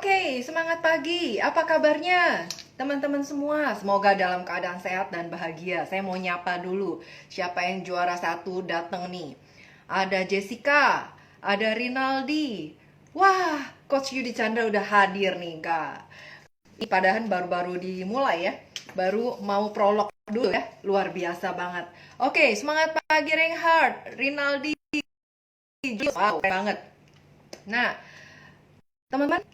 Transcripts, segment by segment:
Oke, semangat pagi. Apa kabarnya? Teman-teman semua, semoga dalam keadaan sehat dan bahagia. Saya mau nyapa dulu. Siapa yang juara satu datang nih? Ada Jessica, ada Rinaldi. Wah, Coach Yudi Chandra udah hadir nih, Kak. Padahal baru-baru dimulai ya. Baru mau prolog dulu ya. Luar biasa banget. Oke, semangat pagi Reinhard, Rinaldi. Wow, keren banget. Nah, teman-teman,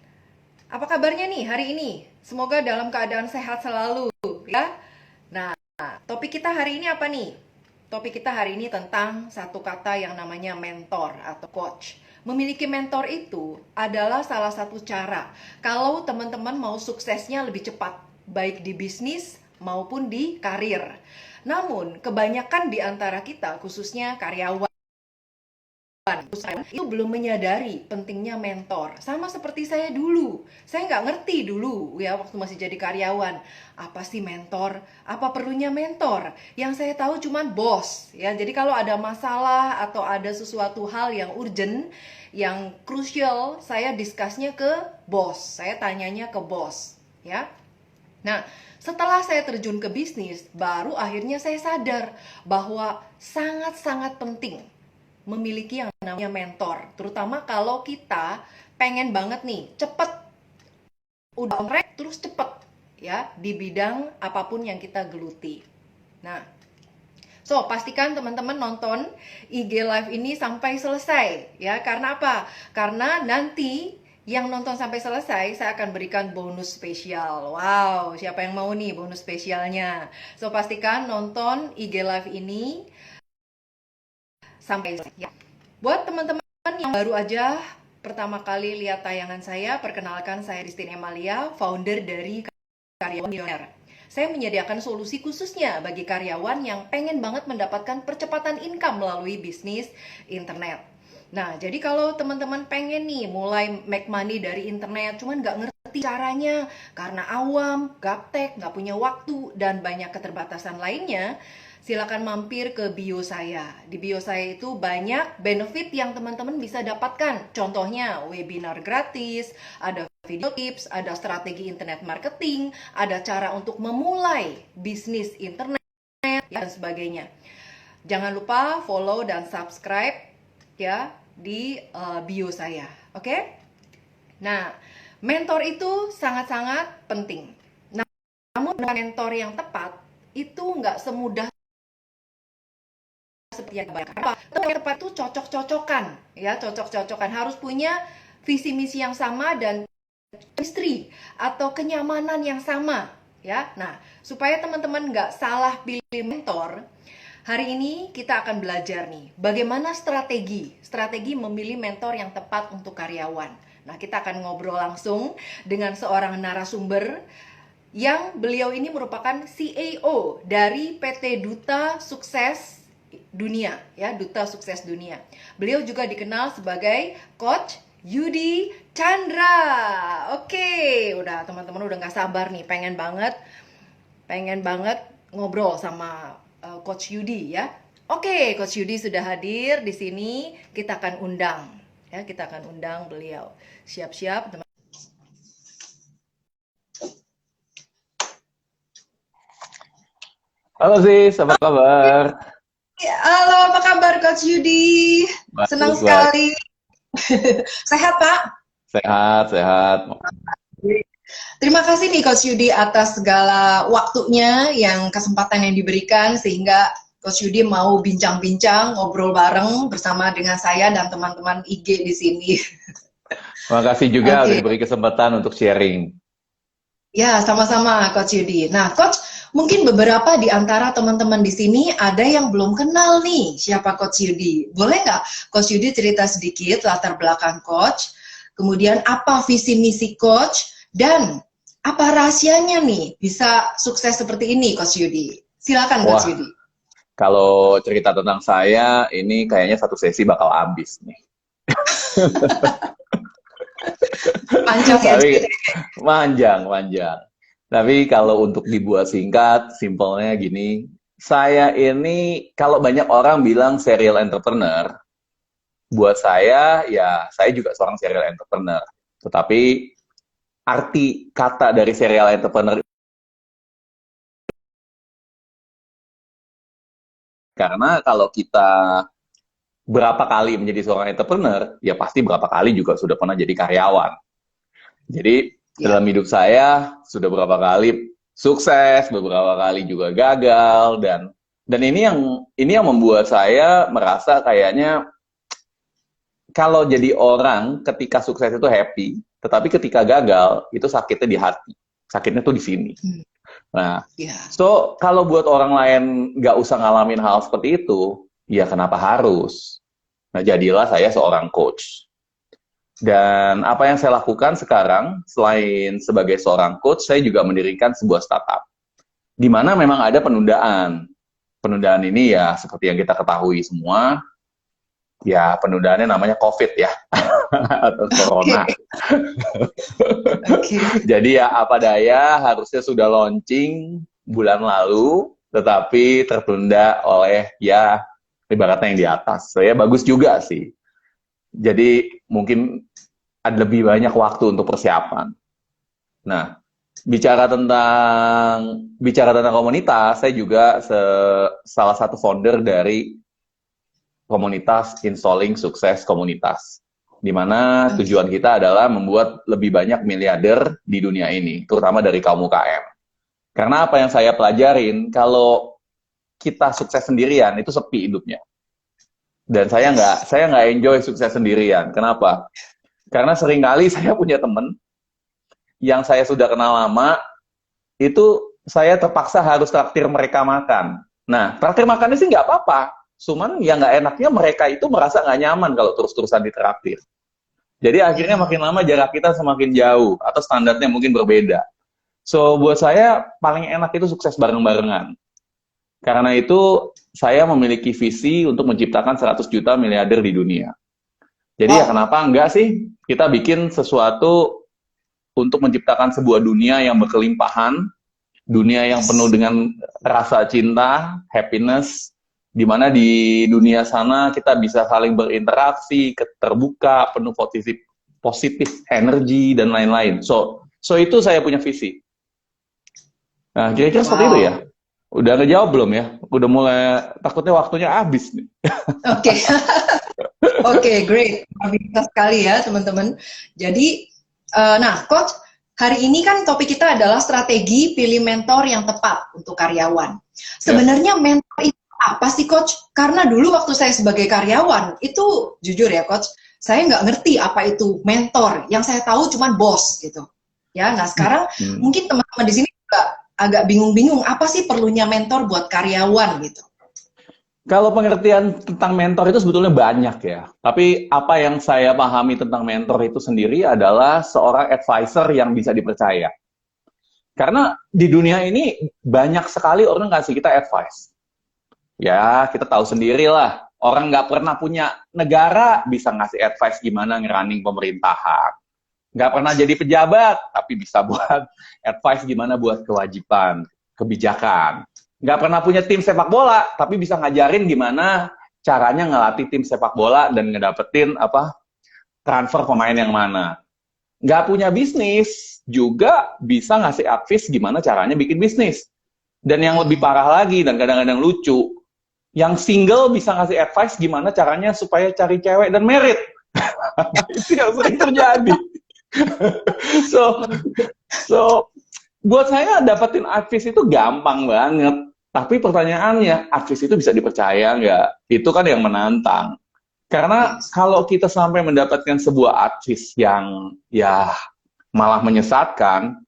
apa kabarnya nih hari ini? Semoga dalam keadaan sehat selalu ya. Nah, topik kita hari ini apa nih? Topik kita hari ini tentang satu kata yang namanya mentor atau coach. Memiliki mentor itu adalah salah satu cara kalau teman-teman mau suksesnya lebih cepat, baik di bisnis maupun di karir. Namun, kebanyakan di antara kita, khususnya karyawan, itu belum menyadari pentingnya mentor. Sama seperti saya dulu. Saya nggak ngerti dulu ya waktu masih jadi karyawan. Apa sih mentor? Apa perlunya mentor? Yang saya tahu cuman bos ya. Jadi kalau ada masalah atau ada sesuatu hal yang urgent, yang krusial, saya discussnya ke bos. Saya tanyanya ke bos ya. Nah, setelah saya terjun ke bisnis, baru akhirnya saya sadar bahwa sangat-sangat penting memiliki yang namanya mentor, terutama kalau kita pengen banget nih cepet udah on track terus cepet ya di bidang apapun yang kita geluti. Nah, pastikan teman-teman nonton IG live ini sampai selesai ya. Karena apa? Karena nanti yang nonton sampai selesai saya akan berikan bonus spesial. Wow, siapa yang mau nih bonus spesialnya? Pastikan nonton IG live ini sampai ya. Buat teman-teman yang baru aja pertama kali lihat tayangan saya, perkenalkan saya Christine Emalia, founder dari Karyawan Milioner. Saya menyediakan solusi khususnya bagi karyawan yang pengen banget mendapatkan percepatan income melalui bisnis internet. Nah, jadi kalau teman-teman pengen nih mulai make money dari internet, cuman nggak ngerti caranya karena awam, gaptek, nggak punya waktu, dan banyak keterbatasan lainnya, silakan mampir ke bio saya. Di bio saya itu banyak benefit yang teman-teman bisa dapatkan. Contohnya webinar gratis, ada video tips, ada strategi internet marketing, ada cara untuk memulai bisnis internet, dan sebagainya. Jangan lupa follow dan subscribe ya di bio saya. Oke? Nah, mentor itu sangat-sangat penting. Namun mentor yang tepat itu nggak semudah seperti yang banyak. Yang tepat itu cocok-cocokan, ya cocok-cocokan. Harus punya visi misi yang sama dan chemistry atau kenyamanan yang sama, ya. Nah, supaya teman-teman nggak salah pilih mentor, hari ini kita akan belajar nih bagaimana strategi memilih mentor yang tepat untuk karyawan. Nah, kita akan ngobrol langsung dengan seorang narasumber yang beliau ini merupakan CEO dari PT Duta Sukses Dunia, ya, Duta Sukses Dunia. Beliau juga dikenal sebagai Coach Yudi Chandra. Oke, udah teman-teman udah nggak sabar nih, pengen banget ngobrol sama Coach Yudi ya. Oke, Coach Yudi sudah hadir di sini. Kita akan undang, ya, kita akan undang beliau. Siap-siap, teman. Halo sis, apa kabar? Halo, apa kabar Coach Yudi? Senang Baik, baik. sekali. Sehat, Pak? Sehat, sehat. Terima kasih nih Coach Yudi atas segala waktunya, kesempatan yang diberikan sehingga Coach Yudi mau bincang-bincang, ngobrol bareng bersama dengan saya dan teman-teman IG di sini. Terima kasih juga udah Oke. diberi kesempatan untuk sharing. Ya, sama-sama Coach Yudi. Nah, Coach, mungkin beberapa di antara teman-teman di sini ada yang belum kenal nih siapa Coach Yudi. Boleh nggak Coach Yudi cerita sedikit latar belakang Coach, kemudian apa visi misi Coach, dan apa rahasianya nih bisa sukses seperti ini Coach Yudi? Silakan Wah, Coach Yudi. kalau cerita tentang saya, ini kayaknya satu sesi bakal habis nih. Panjang ya Tapi ceritanya. manjang. Tapi kalau untuk dibuat singkat, simpelnya gini, saya ini kalau banyak orang bilang serial entrepreneur, buat saya ya saya juga seorang serial entrepreneur. Tetapi arti kata dari serial entrepreneur. Karena kalau kita berapa kali menjadi seorang entrepreneur, ya pasti berapa kali juga sudah pernah jadi karyawan. Jadi Ya. dalam hidup saya sudah berapa kali sukses, beberapa kali juga gagal, dan ini yang membuat saya merasa kayaknya kalau jadi orang ketika sukses itu happy, tetapi ketika gagal itu sakitnya di hati, sakitnya tuh di sini. Hmm. Nah, Ya. so kalau buat orang lain nggak usah ngalamin hal seperti itu, ya kenapa harus? Nah, jadilah saya seorang coach. Dan apa yang saya lakukan sekarang, selain sebagai seorang coach, saya juga mendirikan sebuah startup. Di mana memang ada penundaan. Penundaan ini ya seperti yang kita ketahui semua, ya penundaannya namanya COVID ya, atau Corona. Oke. Jadi ya apa daya, harusnya sudah launching bulan lalu, tetapi tertunda oleh ya ibaratnya yang di atas. Saya bagus juga sih. Jadi mungkin ada lebih banyak waktu untuk persiapan. Nah, bicara tentang komunitas, saya juga salah satu founder dari komunitas Installing Sukses Komunitas. Di mana tujuan kita adalah membuat lebih banyak miliarder di dunia ini, terutama dari kaum UKM. Karena apa yang saya pelajarin, kalau kita sukses sendirian, itu sepi hidupnya. Dan saya nggak enjoy sukses sendirian. Kenapa? Karena seringkali saya punya teman yang saya sudah kenal lama, itu saya terpaksa harus traktir mereka makan. Nah, traktir makannya sih nggak apa-apa. Cuman yang nggak enaknya mereka itu merasa nggak nyaman kalau terus-terusan ditraktir. Jadi akhirnya makin lama jarak kita semakin jauh, atau standarnya mungkin berbeda. So, buat saya paling enak itu sukses bareng-barengan. Karena itu, saya memiliki visi untuk menciptakan 100 juta miliarder di dunia. Jadi ya kenapa enggak sih kita bikin sesuatu untuk menciptakan sebuah dunia yang berkelimpahan, dunia yang penuh dengan rasa cinta, happiness, di mana di dunia sana kita bisa saling berinteraksi, terbuka, penuh positif energi dan lain-lain. So itu saya punya visi. Nah, kira-kira seperti itu ya. Udah ngejawab belum ya? Udah mulai takutnya waktunya habis nih. Oke. Oke, great. Luar biasa sekali ya, teman-teman. Jadi, nah, Coach, hari ini kan topik kita adalah strategi pilih mentor yang tepat untuk karyawan. Sebenarnya mentor itu apa sih, Coach? Karena dulu waktu saya sebagai karyawan, itu jujur ya, Coach, saya nggak ngerti apa itu mentor. Yang saya tahu cuma bos, gitu. Ya, nah sekarang mungkin teman-teman di sini juga agak bingung-bingung, apa sih perlunya mentor buat karyawan, gitu. Kalau pengertian tentang mentor itu sebetulnya banyak ya. Tapi apa yang saya pahami tentang mentor itu sendiri adalah seorang advisor yang bisa dipercaya. Karena di dunia ini banyak sekali orang ngasih kita advice. Ya, kita tahu sendirilah. Orang nggak pernah punya negara bisa ngasih advice gimana ngerunning pemerintahan. Nggak pernah jadi pejabat, tapi bisa buat advice gimana buat kewajiban, kebijakan. Nggak pernah punya tim sepak bola, tapi bisa ngajarin gimana caranya ngelatih tim sepak bola dan ngedapetin transfer pemain yang mana. Nggak punya bisnis, juga bisa ngasih advice gimana caranya bikin bisnis. Dan yang lebih parah lagi, dan kadang-kadang lucu, yang single bisa ngasih advice gimana caranya supaya cari cewek dan merit. Itu yang sering terjadi. So, buat saya dapetin advice itu gampang banget. Tapi pertanyaannya, advice itu bisa dipercaya nggak? Itu kan yang menantang. Karena kalau kita sampai mendapatkan sebuah advice yang ya malah menyesatkan,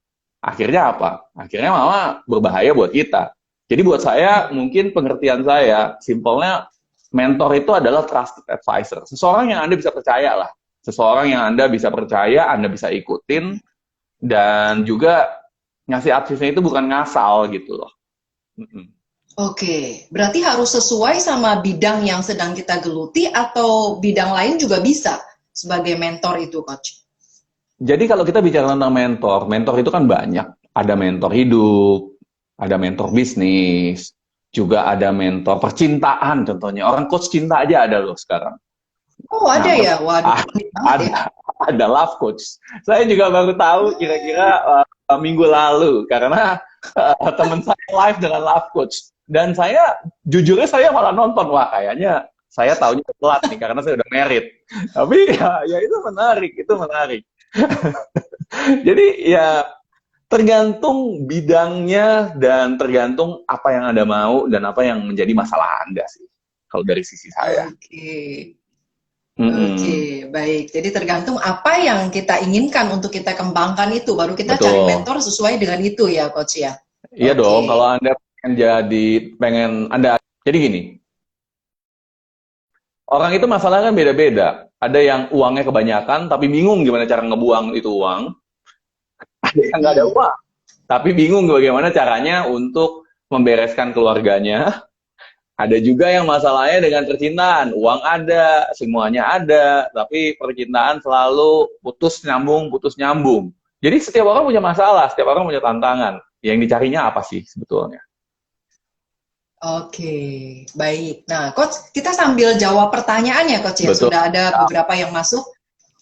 akhirnya apa? Akhirnya malah berbahaya buat kita. Jadi buat saya, mungkin pengertian saya, simpelnya mentor itu adalah trusted advisor. Seseorang yang Anda bisa percaya lah. Seseorang yang Anda bisa percaya, Anda bisa ikutin, dan juga ngasih advice-nya itu bukan ngasal gitu loh. Oke, berarti harus sesuai sama bidang yang sedang kita geluti atau bidang lain juga bisa sebagai mentor itu, Coach? Jadi kalau kita bicara tentang mentor itu kan banyak. Ada mentor hidup, ada mentor bisnis, juga ada mentor percintaan contohnya. Orang coach cinta aja ada loh sekarang. Oh, ada ya? Waduh, ada, ada love coach. Saya juga baru tahu kira-kira minggu lalu karena teman saya live dengan love coach. Dan saya jujurnya saya malah nonton, wah kayaknya saya taunya telat nih karena saya udah married. Tapi ya itu menarik, itu menarik. Jadi ya tergantung bidangnya dan tergantung apa yang Anda mau dan apa yang menjadi masalah Anda sih. Kalau dari sisi saya. Oke. Mm-mm. Oke, baik. Jadi tergantung apa yang kita inginkan untuk kita kembangkan itu, baru kita cari Betul. mentor sesuai dengan itu ya, Coach ya. Iya dong, Oke. kalau Anda pengen Anda jadi gini, orang itu masalahnya kan beda-beda. Ada yang uangnya kebanyakan tapi bingung gimana cara ngebuang itu uang. Ada yang nggak ada Hmm. uang, tapi bingung bagaimana caranya untuk membereskan keluarganya. Ada juga yang masalahnya dengan percintaan. Uang ada, semuanya ada, tapi percintaan selalu putus nyambung, putus nyambung. Jadi setiap orang punya masalah, setiap orang punya tantangan. Yang dicarinya apa sih sebetulnya? Oke, baik. Nah, Coach, kita sambil jawab pertanyaan ya, Coach ya. Betul. Sudah ada beberapa yang masuk.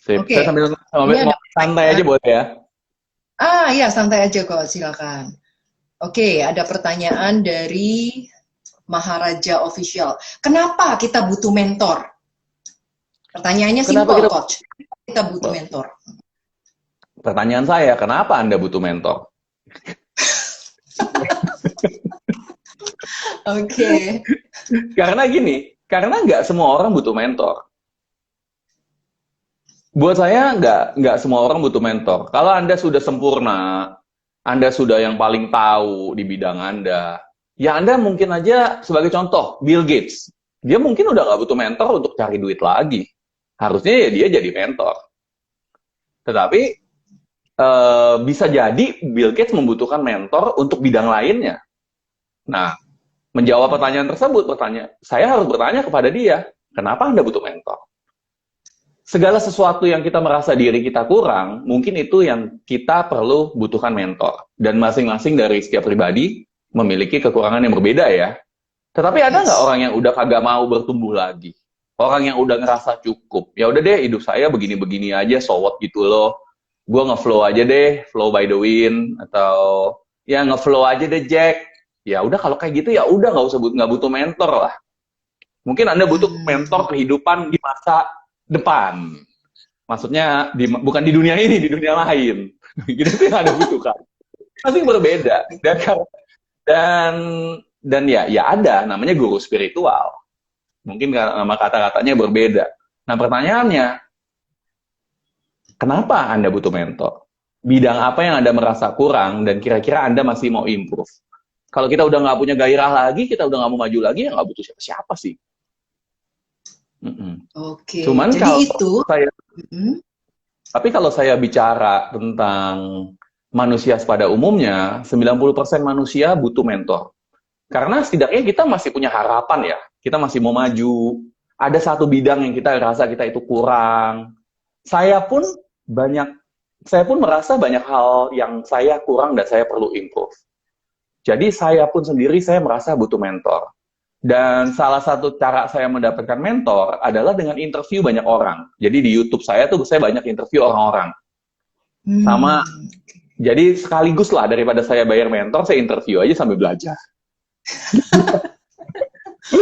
Sip. Oke, Saya sambil ini ada santai aja boleh ya? ya santai aja kok, silakan. Oke, ada pertanyaan dari Maharaja Official. Kenapa kita butuh mentor? Pertanyaannya Kenapa simple, kita... Coach. Kita butuh mentor. Pertanyaan saya, kenapa Anda butuh mentor? Oke. Karena gini, karena nggak semua orang butuh mentor. Buat saya nggak semua orang butuh mentor. Kalau Anda sudah sempurna, Anda sudah yang paling tahu di bidang Anda, ya Anda mungkin aja sebagai contoh, Bill Gates. Dia mungkin udah nggak butuh mentor untuk cari duit lagi. Harusnya ya dia jadi mentor. Tetapi bisa jadi Bill Gates membutuhkan mentor untuk bidang lainnya. Nah, menjawab pertanyaan tersebut, saya harus bertanya kepada dia, kenapa Anda butuh mentor? Segala sesuatu yang kita merasa diri kita kurang, mungkin itu yang kita perlu butuhkan mentor. Dan masing-masing dari setiap pribadi memiliki kekurangan yang berbeda ya. Tetapi ada nggak orang yang udah kagak mau bertumbuh lagi? Orang yang udah ngerasa cukup. Ya udah deh, hidup saya begini-begini aja, so what gitu loh. Gue nge-flow aja deh, flow by the wind. Atau ya nge-flow aja deh Jack. Ya udah kalau kayak gitu ya udah nggak butuh mentor lah. Mungkin Anda butuh mentor kehidupan di masa depan. Maksudnya bukan di dunia ini, di dunia lain. Gitu itu yang Anda butuhkan. Pasti berbeda. Dan ya ada namanya guru spiritual. Mungkin nama kata-katanya berbeda. Nah, pertanyaannya, kenapa Anda butuh mentor? Bidang apa yang Anda merasa kurang dan kira-kira Anda masih mau improve? Kalau kita udah nggak punya gairah lagi, kita udah nggak mau maju lagi, ya nggak butuh siapa-siapa sih. Oke, Cuman jadi kalau itu. Tapi kalau saya bicara tentang manusia pada umumnya, 90% manusia butuh mentor. Karena setidaknya kita masih punya harapan ya, kita masih mau maju. Ada satu bidang yang kita rasa kita itu kurang. Saya pun merasa banyak hal yang saya kurang dan saya perlu improve. Jadi saya pun sendiri saya merasa butuh mentor. Dan salah satu cara saya mendapatkan mentor adalah dengan interview banyak orang. Jadi di YouTube saya tuh saya banyak interview orang-orang. Sama, jadi sekaligus lah daripada saya bayar mentor, saya interview aja sambil belajar.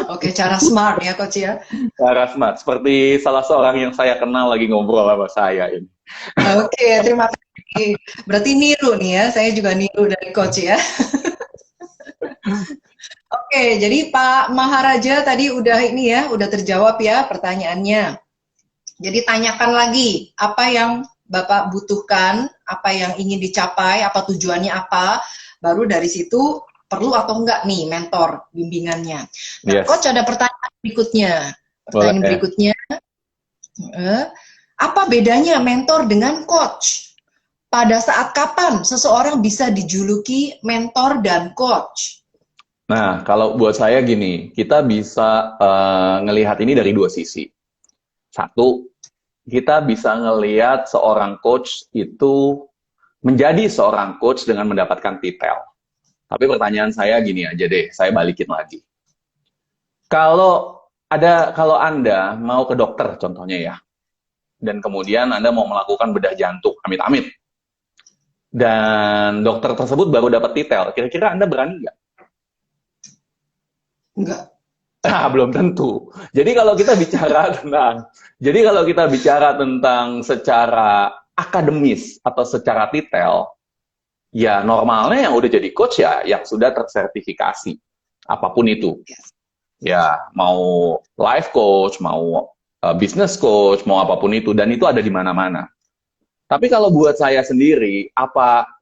Oke, cara smart ya Coach ya. Cara smart, seperti salah seorang yang saya kenal lagi ngobrol sama saya ini. Oke, terima kasih. Berarti niru nih ya, saya juga niru dari Coach ya. Oke, jadi Pak Maharaja tadi udah ini ya, udah terjawab ya pertanyaannya. Jadi tanyakan lagi, apa yang Bapak butuhkan, apa yang ingin dicapai, apa tujuannya apa, baru dari situ perlu atau enggak nih mentor bimbingannya. Nah, Yes. Coach ada pertanyaan berikutnya. Pertanyaan berikutnya, apa bedanya mentor dengan coach? Pada saat kapan seseorang bisa dijuluki mentor dan coach? Nah, kalau buat saya gini, kita bisa ngelihat ini dari dua sisi. Satu, kita bisa ngelihat seorang coach itu menjadi seorang coach dengan mendapatkan titel. Tapi pertanyaan saya gini aja deh, saya balikin lagi. Kalau Anda mau ke dokter contohnya ya, dan kemudian Anda mau melakukan bedah jantung, amit-amit. Dan dokter tersebut baru dapat detail. Kira-kira Anda berani nggak? Enggak. Nah, belum tentu. Jadi kalau kita bicara tentang secara akademis atau secara detail, ya normalnya yang udah jadi coach ya yang sudah tersertifikasi, apapun itu. Ya, mau life coach, mau business coach, mau apapun itu, dan itu ada di mana-mana. Tapi kalau buat saya sendiri,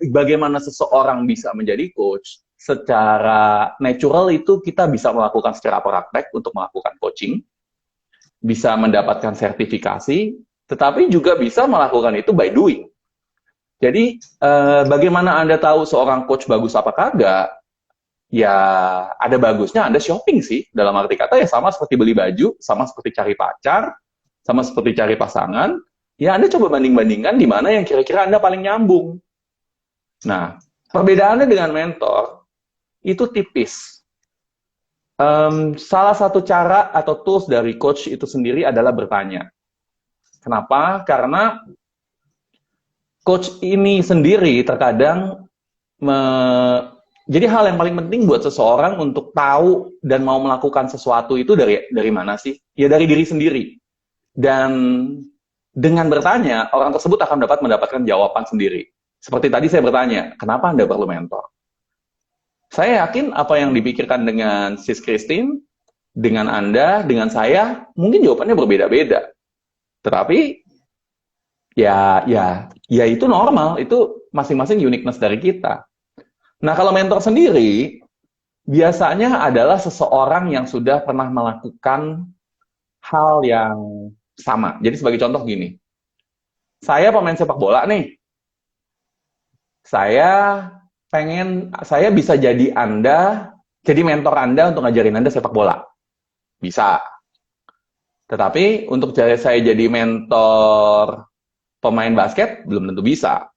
bagaimana seseorang bisa menjadi coach? Secara natural itu kita bisa melakukan secara praktek untuk melakukan coaching, bisa mendapatkan sertifikasi, tetapi juga bisa melakukan itu by doing. Jadi, bagaimana Anda tahu seorang coach bagus apa kagak? Ya, ada bagusnya Anda shopping sih, dalam arti kata ya sama seperti beli baju, sama seperti cari pacar, sama seperti cari pasangan, ya Anda coba banding-bandingkan di mana yang kira-kira Anda paling nyambung. Nah, perbedaannya dengan mentor, itu tipis. Salah satu cara atau tools dari coach itu sendiri adalah bertanya. Kenapa? Karena coach ini sendiri terkadang jadi hal yang paling penting buat seseorang untuk tahu dan mau melakukan sesuatu itu dari mana sih? Ya dari diri sendiri. Dan dengan bertanya, orang tersebut akan mendapatkan jawaban sendiri. Seperti tadi saya bertanya, kenapa Anda perlu mentor? Saya yakin apa yang dipikirkan dengan Sis Christine, dengan Anda, dengan saya, mungkin jawabannya berbeda-beda. Tetapi ya itu normal, itu masing-masing uniqueness dari kita. Nah, kalau mentor sendiri biasanya adalah seseorang yang sudah pernah melakukan hal yang sama. Jadi sebagai contoh gini, saya pemain sepak bola nih. Saya bisa jadi mentor Anda untuk ngajarin Anda sepak bola. Bisa. Tetapi untuk saya jadi mentor pemain basket, belum tentu bisa.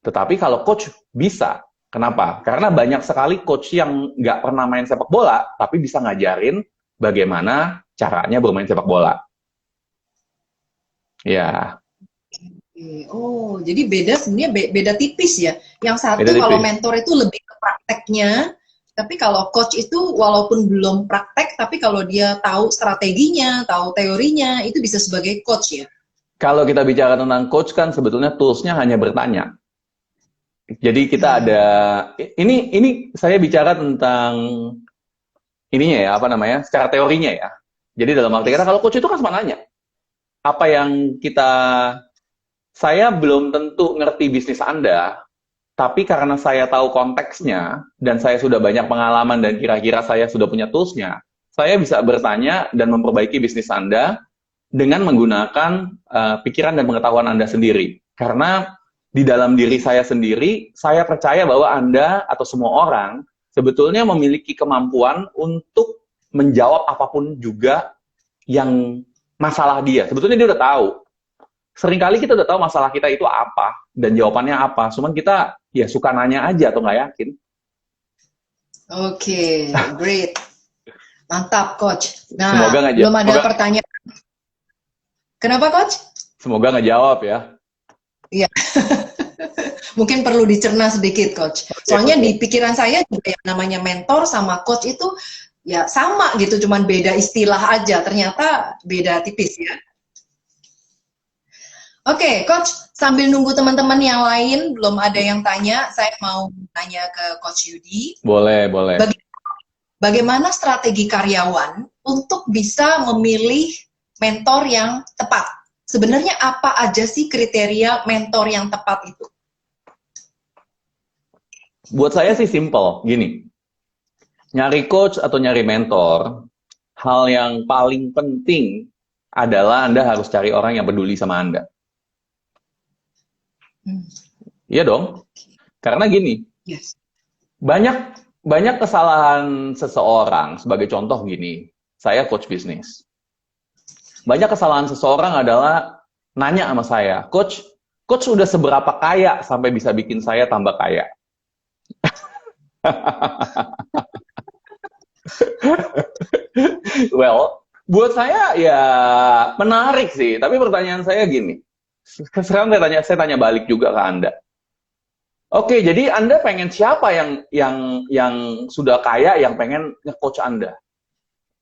Tetapi kalau coach, bisa. Kenapa? Karena banyak sekali coach yang nggak pernah main sepak bola, tapi bisa ngajarin bagaimana caranya bermain sepak bola. Ya. Oh, jadi sebenarnya beda tipis ya. Yang satu kalau mentor itu lebih ke prakteknya, tapi kalau coach itu walaupun belum praktek, tapi kalau dia tahu strateginya, tahu teorinya, itu bisa sebagai coach ya. Kalau kita bicara tentang coach kan sebetulnya toolsnya hanya bertanya. Jadi kita ada ini saya bicara tentang ininya ya, secara teorinya ya. Jadi dalam arti kata kalau coach itu kan cuma nanya. Apa yang saya belum tentu ngerti bisnis Anda, tapi karena saya tahu konteksnya, dan saya sudah banyak pengalaman dan kira-kira saya sudah punya toolsnya, saya bisa bertanya dan memperbaiki bisnis Anda dengan menggunakan pikiran dan pengetahuan Anda sendiri. Karena di dalam diri saya sendiri, saya percaya bahwa Anda atau semua orang sebetulnya memiliki kemampuan untuk menjawab apapun juga yang masalah dia. Sebetulnya dia udah tahu. Seringkali kita udah tahu masalah kita itu apa dan jawabannya apa. Cuman kita ya suka nanya aja atau nggak yakin. Oke, great. Mantap, Coach. Nah, semoga belum ada pertanyaan. Kenapa, Coach? Semoga nggak jawab ya. Iya. Mungkin perlu dicerna sedikit, Coach. Soalnya di pikiran saya juga yang namanya mentor sama coach itu ya sama gitu, cuman beda istilah aja. Ternyata beda tipis ya. Oke, Coach, sambil nunggu teman-teman yang lain, belum ada yang tanya, saya mau tanya ke Coach Yudi. Boleh. Bagaimana strategi karyawan untuk bisa memilih mentor yang tepat? Sebenarnya apa aja sih kriteria mentor yang tepat itu? Buat saya sih simple, gini. Nyari coach atau nyari mentor, hal yang paling penting adalah Anda harus cari orang yang peduli sama Anda. Iya dong. Karena gini, banyak kesalahan seseorang, sebagai contoh gini, saya coach bisnis. Banyak kesalahan seseorang adalah nanya sama saya, coach udah seberapa kaya sampai bisa bikin saya tambah kaya? Well, buat saya ya menarik sih, tapi pertanyaan saya gini, Sekarang saya tanya balik juga ke Anda. Oke, jadi Anda pengen siapa yang sudah kaya yang pengen nge-coach Anda?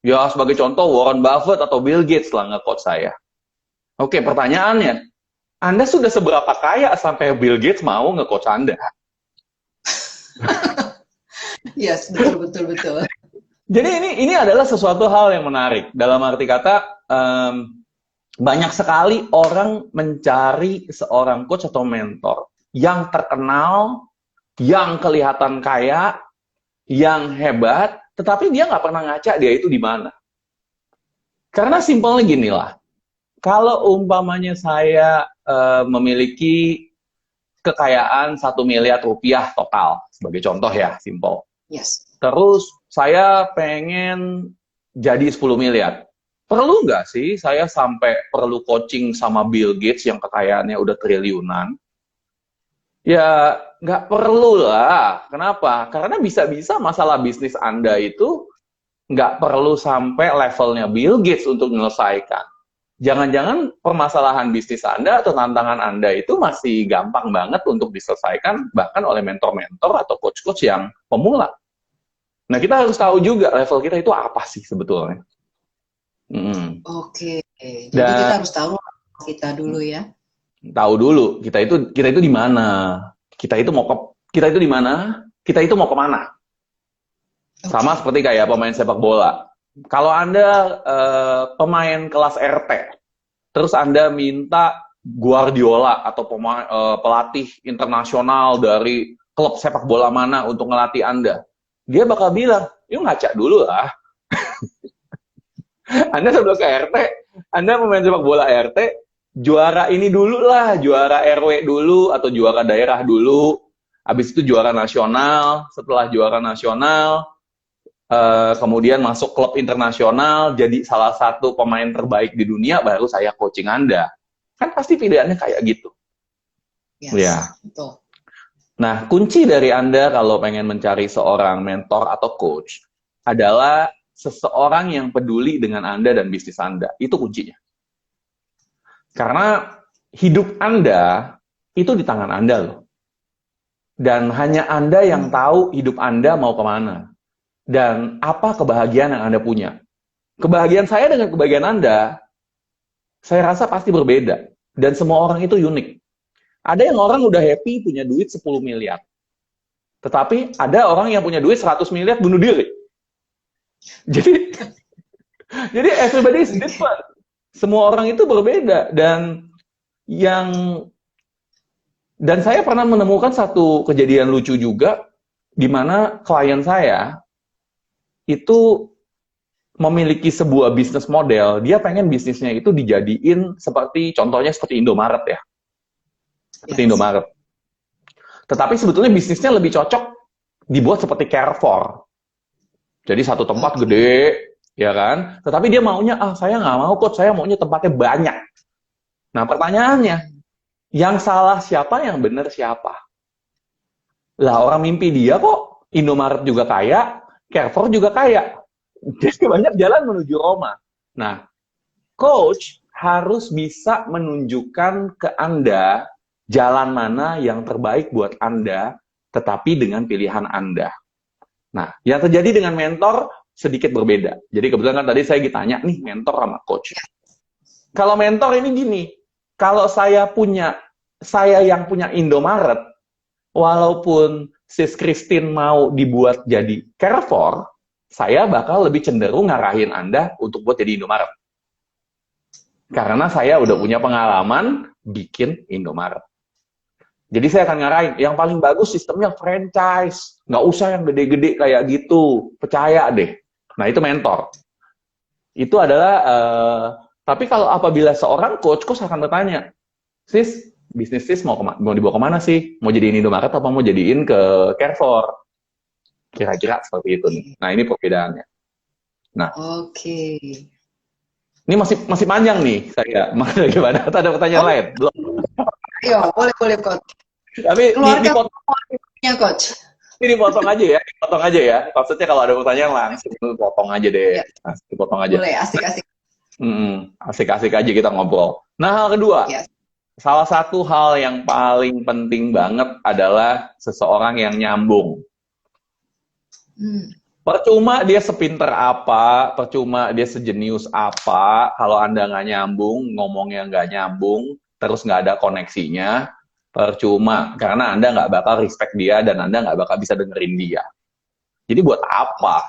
Ya, sebagai contoh Warren Buffett atau Bill Gates lah nge-coach saya. Oke, pertanyaannya, Anda sudah seberapa kaya sampai Bill Gates mau nge-coach Anda? Yes, betul. Jadi ini adalah sesuatu hal yang menarik. Dalam arti kata, banyak sekali orang mencari seorang coach atau mentor yang terkenal, yang kelihatan kaya, yang hebat, tetapi dia nggak pernah ngaca dia itu di mana. Karena simpelnya gini lah, kalau umpamanya saya memiliki kekayaan 1 miliar rupiah total, sebagai contoh ya, simpel. Yes. Terus saya pengen jadi 10 miliar. Perlu nggak sih saya sampai perlu coaching sama Bill Gates yang kekayaannya udah triliunan? Ya, nggak perlu lah. Kenapa? Karena bisa-bisa masalah bisnis Anda itu nggak perlu sampai levelnya Bill Gates untuk menyelesaikan. Jangan-jangan permasalahan bisnis Anda atau tantangan Anda itu masih gampang banget untuk diselesaikan bahkan oleh mentor-mentor atau coach-coach yang pemula. Nah, kita harus tahu juga level kita itu apa sih sebetulnya. Oke. Jadi kita harus tahu kita dulu ya. Tahu dulu kita itu di mana, kita itu di mana, kita itu mau kemana. Sama seperti kayak pemain sepak bola. Kalau Anda pemain kelas RT, terus Anda minta Guardiola atau pelatih internasional dari klub sepak bola mana untuk ngelatih Anda, dia bakal bilang, yuk ngaca dulu lah. Anda sebelum ke RT, Anda pemain sepak bola RT, juara ini dulu lah, juara RW dulu, atau juara daerah dulu, habis itu juara nasional, setelah juara nasional, kemudian masuk klub internasional, jadi salah satu pemain terbaik di dunia, baru saya coaching Anda. Kan pasti pilihannya kayak gitu. Yes, ya. Betul. Nah, kunci dari Anda kalau pengen mencari seorang mentor atau coach adalah seseorang yang peduli dengan Anda dan bisnis Anda. Itu kuncinya. Karena hidup Anda itu di tangan Anda loh. Dan hanya Anda yang tahu hidup Anda mau kemana. Dan apa kebahagiaan yang Anda punya. Kebahagiaan saya dengan kebahagiaan Anda, saya rasa pasti berbeda. Dan semua orang itu unik. Ada yang orang udah happy punya duit 10 miliar. Tetapi ada orang yang punya duit 100 miliar bunuh diri. Jadi everybody is different. Semua orang itu berbeda. Dan saya pernah menemukan satu kejadian lucu juga, di mana klien saya itu memiliki sebuah bisnis model, dia pengen bisnisnya itu dijadiin contohnya seperti Indomaret ya. Seperti Indomaret. Tetapi sebetulnya bisnisnya lebih cocok dibuat seperti Carrefour. Jadi satu tempat gede, ya kan? Tetapi dia maunya, saya nggak mau coach, saya maunya tempatnya banyak. Nah pertanyaannya, yang salah siapa, yang benar siapa? Lah orang mimpi dia kok, Indomaret juga kaya, Carrefour juga kaya. Jadi banyak jalan menuju Roma. Nah, coach harus bisa menunjukkan ke Anda jalan mana yang terbaik buat Anda, tetapi dengan pilihan Anda. Nah, yang terjadi dengan mentor sedikit berbeda. Jadi kebetulan kan tadi saya ditanya nih, mentor sama coach. Kalau mentor ini gini, kalau saya yang punya Indomaret, walaupun Sis Christine mau dibuat jadi Carrefour, saya bakal lebih cenderung ngarahin Anda untuk buat jadi Indomaret. Karena saya udah punya pengalaman bikin Indomaret. Jadi saya akan ngarahin, yang paling bagus sistemnya franchise. Nggak usah yang gede-gede kayak gitu. Percaya deh. Nah, itu mentor. Itu adalah, tapi kalau apabila seorang coach akan bertanya, Sis, bisnis Sis mau dibawa kemana sih? Mau jadiin Indomaret apa mau jadiin ke Carrefour? Kira-kira seperti itu nih. Nah, ini perbedaannya. Nah, Oke. Ini masih panjang nih saya. Gimana? Ada pertanyaan lain? Belum. Ayo, boleh coach. Tapi coach. Ini dipotong aja ya, dipotong aja ya. Maksudnya kalau ada pertanyaan langsung potong aja deh. Dipotong aja. Boleh, asik-asik. Asik-asik aja kita ngobrol. Nah, hal kedua. Yes. salah satu hal yang paling penting banget adalah seseorang yang nyambung. Hmm. Percuma dia sepinter apa, percuma dia sejenius apa, kalau Anda nggak nyambung, ngomongnya nggak nyambung, terus nggak ada koneksinya, percuma. Karena Anda nggak bakal respect dia dan Anda nggak bakal bisa dengerin dia. Jadi buat apa?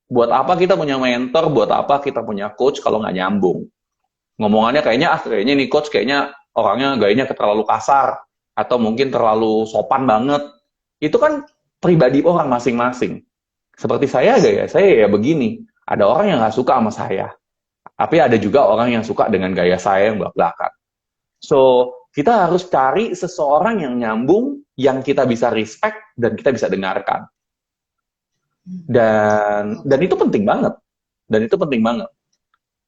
Buat apa kita punya mentor, buat apa kita punya coach kalau nggak nyambung? Ngomongannya kayaknya nih coach kayaknya orangnya gayanya terlalu kasar, atau mungkin terlalu sopan banget. Itu kan pribadi orang masing-masing. Seperti saya ya begini. Ada orang yang nggak suka sama saya. Tapi ada juga orang yang suka dengan gaya saya yang belak-belakan. So, kita harus cari seseorang yang nyambung, yang kita bisa respect, dan kita bisa dengarkan. Dan itu penting banget. Dan itu penting banget.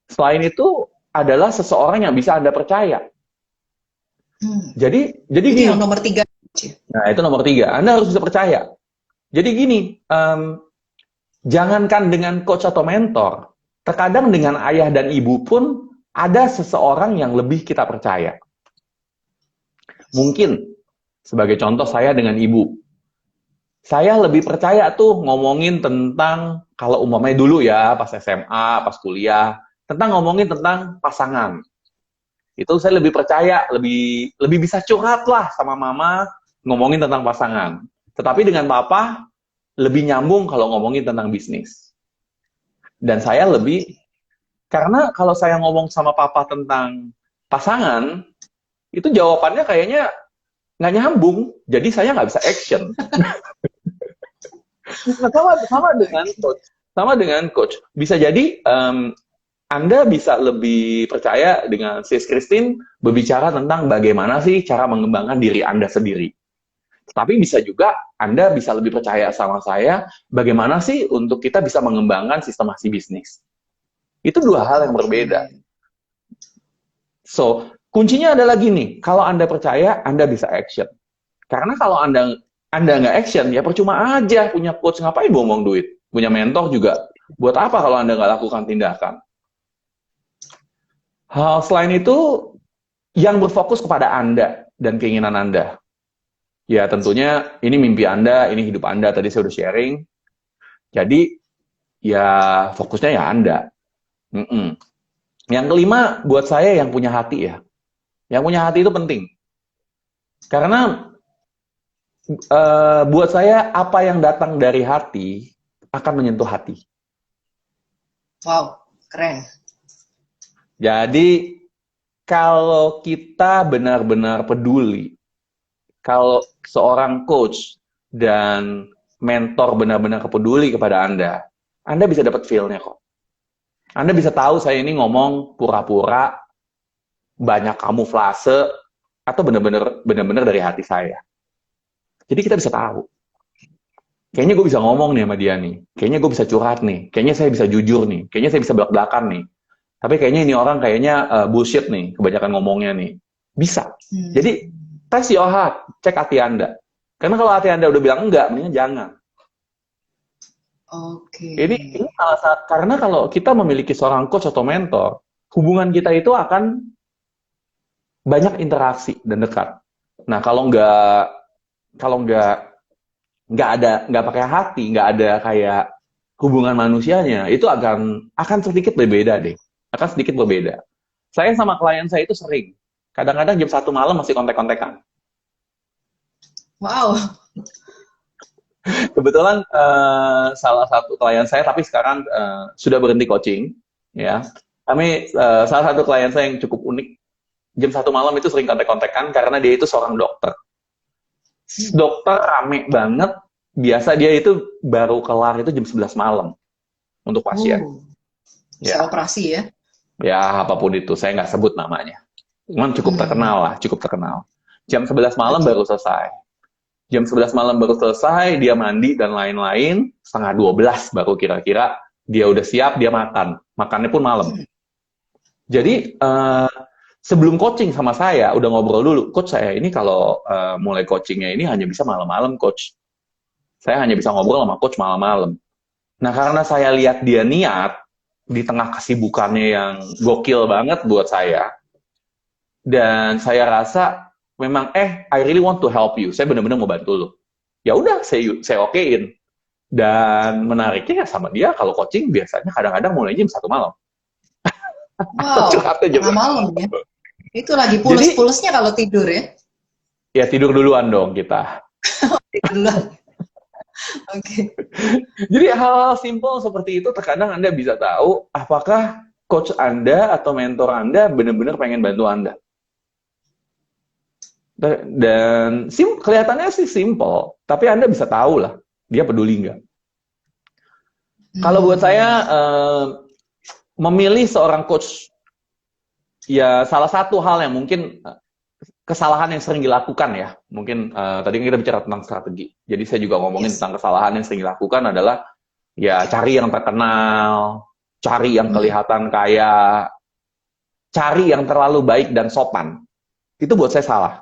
Selain itu, adalah seseorang yang bisa Anda percaya. Jadi gini. Yang nomor 3. Nah, itu nomor 3. Anda harus bisa percaya. Jadi gini, jangankan dengan coach atau mentor, terkadang dengan ayah dan ibu pun ada seseorang yang lebih kita percaya. Mungkin, sebagai contoh saya dengan ibu. Saya lebih percaya tuh ngomongin tentang, kalau umpamanya dulu ya, pas SMA, pas kuliah, ngomongin tentang pasangan. Itu saya lebih percaya, lebih bisa curhat lah sama mama, ngomongin tentang pasangan. Tetapi dengan papa, lebih nyambung kalau ngomongin tentang bisnis. Dan saya karena kalau saya ngomong sama papa tentang pasangan, itu jawabannya kayaknya nggak nyambung, jadi saya nggak bisa action. sama dengan coach. Bisa jadi Anda bisa lebih percaya dengan Sis Christine berbicara tentang bagaimana sih cara mengembangkan diri Anda sendiri. Tapi bisa juga Anda bisa lebih percaya sama saya, bagaimana sih untuk kita bisa mengembangkan sistemasi bisnis. Itu dua hal yang berbeda. So, kuncinya adalah gini, kalau Anda percaya, Anda bisa action. Karena kalau Anda nggak action, ya percuma aja punya coach, ngapain buang-buang duit. Punya mentor juga, buat apa kalau Anda nggak lakukan tindakan? Hal selain itu, yang berfokus kepada Anda dan keinginan Anda. Ya tentunya ini mimpi Anda, ini hidup Anda, tadi saya udah sharing. Jadi ya fokusnya ya Anda. Yang kelima buat saya yang punya hati ya. Yang punya hati itu penting. Karena buat saya apa yang datang dari hati akan menyentuh hati. Wow, keren. Jadi kalau kita benar-benar peduli, kalau seorang coach dan mentor benar-benar peduli kepada Anda bisa dapat feel-nya kok. Anda bisa tahu saya ini ngomong pura-pura, banyak kamuflase, atau benar-benar dari hati saya. Jadi kita bisa tahu. Kayaknya gue bisa ngomong nih sama dia nih. Kayaknya gue bisa curhat nih. Kayaknya saya bisa jujur nih. Kayaknya saya bisa belak-belakan nih. Tapi kayaknya ini orang kayaknya bullshit nih, kebanyakan ngomongnya nih. Bisa. Jadi, test your heart, cek hati Anda. Karena kalau hati Anda udah bilang enggak, mendingan jangan. Oke. Ini alasan, karena kalau kita memiliki seorang coach atau mentor, hubungan kita itu akan banyak interaksi dan dekat. Nah, kalau nggak pakai hati, nggak ada kayak hubungan manusianya, itu akan sedikit berbeda deh. Akan sedikit berbeda. Saya sama klien saya itu sering. Kadang-kadang jam 1 malam masih kontek-kontekan. Wow. Kebetulan salah satu klien saya, tapi sekarang sudah berhenti coaching. Ya. Kami, salah satu klien saya yang cukup unik, jam 1 malam itu sering kontek-kontekan karena dia itu seorang dokter. Dokter rame banget, biasa dia itu baru kelar itu jam 11 malam untuk pasien. Ya. Operasi ya? Ya, apapun itu, saya nggak sebut namanya. Cuman cukup terkenal lah, cukup terkenal. Jam 11 malam baru selesai. Jam 11 malam baru selesai, dia mandi dan lain-lain, setengah 12 baru kira-kira dia udah siap, dia makan. Makannya pun malam. Jadi, sebelum coaching sama saya, udah ngobrol dulu. Coach, saya ini kalau mulai coachingnya ini hanya bisa malam-malam, Coach. Saya hanya bisa ngobrol sama Coach malam-malam. Nah, karena saya lihat dia niat, di tengah kesibukannya yang gokil banget buat saya, dan saya rasa memang I really want to help you. Saya benar-benar mau bantu lo. Ya udah, saya okein. Dan menariknya ya sama dia kalau coaching biasanya kadang-kadang mulai jam 1 malam. Wow, Curhatnya jam tengah malam ya. Itu lagi Jadi pules-pulesnya kalau tidur ya. ya tidur duluan dong kita. Tidur dulu. Oke. Jadi hal-hal simpel seperti itu terkadang Anda bisa tahu apakah coach Anda atau mentor Anda benar-benar pengen bantu Anda. Dan kelihatannya sih simple, tapi Anda bisa tahu lah dia peduli nggak. Kalau buat saya memilih seorang coach, ya salah satu hal yang mungkin kesalahan yang sering dilakukan ya. Mungkin tadi kita bicara tentang strategi. Jadi saya juga ngomongin tentang kesalahan yang sering dilakukan adalah ya cari yang terkenal, cari yang kelihatan kaya, cari yang terlalu baik dan sopan. Itu buat saya salah.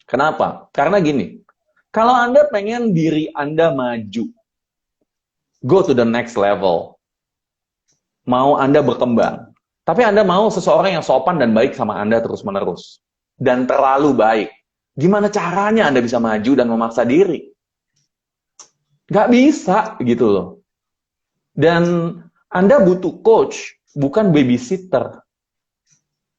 Kenapa? Karena gini, kalau Anda pengen diri Anda maju, go to the next level, mau Anda berkembang, tapi Anda mau seseorang yang sopan dan baik sama Anda terus-menerus, dan terlalu baik, gimana caranya Anda bisa maju dan memaksa diri? Nggak bisa, gitu loh. Dan Anda butuh coach, bukan babysitter.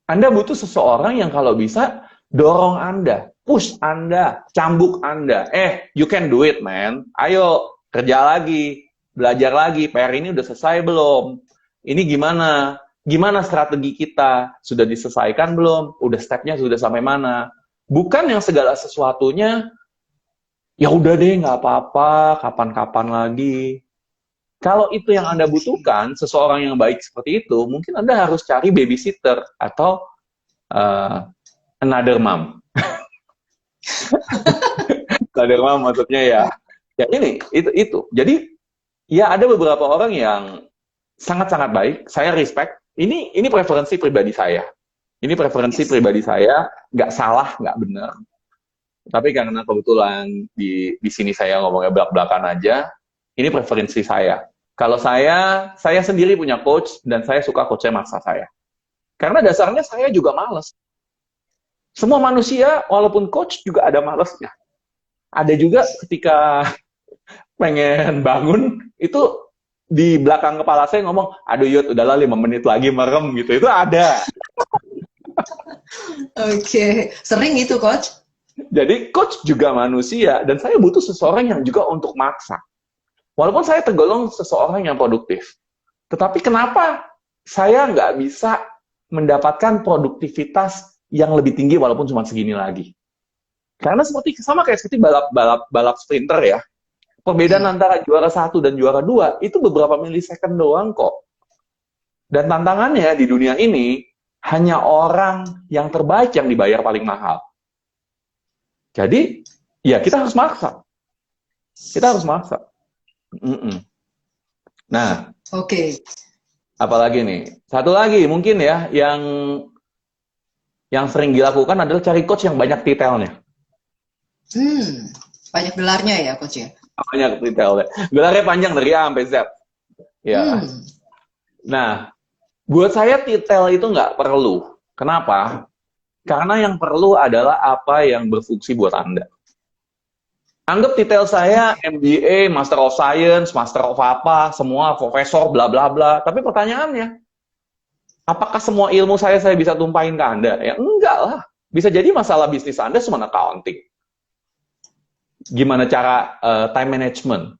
Anda butuh seseorang yang kalau bisa dorong Anda, push Anda, cambuk Anda. You can do it, man. Ayo, kerja lagi, belajar lagi. PR ini udah selesai belum? Ini gimana? Gimana strategi kita? Sudah diselesaikan belum? Udah stepnya sudah sampai mana? Bukan yang segala sesuatunya, ya udah deh, nggak apa-apa, kapan-kapan lagi. Kalau itu yang Anda butuhkan, seseorang yang baik seperti itu, mungkin Anda harus cari babysitter atau another mom. Another mom maksudnya ya ini, itu. Jadi, ya ada beberapa orang yang sangat-sangat baik, saya respect. Ini preferensi pribadi saya. Ini preferensi pribadi saya, nggak salah, nggak benar. Tapi karena kebetulan di sini saya ngomongnya belak-belakan aja, ini preferensi saya. Kalau saya sendiri punya coach, dan saya suka coachnya maksa saya. Karena dasarnya saya juga males. Semua manusia, walaupun coach, juga ada malesnya. Ada juga ketika pengen bangun, itu di belakang kepala saya ngomong, aduh Yud, udahlah 5 menit lagi merem gitu. Itu ada. Oke, sering itu coach? Jadi coach juga manusia, dan saya butuh seseorang yang juga untuk maksa. Walaupun saya tergolong seseorang yang produktif. Tetapi kenapa saya nggak bisa mendapatkan produktivitas yang lebih tinggi walaupun cuma segini lagi? Karena sama kayak seperti balap sprinter ya. Perbedaan antara juara 1 dan juara 2 itu beberapa milisecond doang kok. Dan tantangannya di dunia ini hanya orang yang terbaik yang dibayar paling mahal. Jadi, ya kita harus maksa. Kita harus maksa. Nah, oke. Apalagi nih? Satu lagi mungkin ya, yang sering dilakukan adalah cari coach yang banyak detailnya. Banyak gelarnya ya coach ya? Banyak detailnya. Gelarnya panjang dari A sampai Z. Ya. Nah, buat saya detail itu nggak perlu. Kenapa? Karena yang perlu adalah apa yang berfungsi buat Anda. Anggap detail saya MBA, Master of Science, Master of apa, semua profesor, bla bla bla. Tapi pertanyaannya, apakah semua ilmu saya bisa tumpahin ke Anda? Ya enggak lah. Bisa jadi masalah bisnis Anda cuma accounting. Gimana cara time management?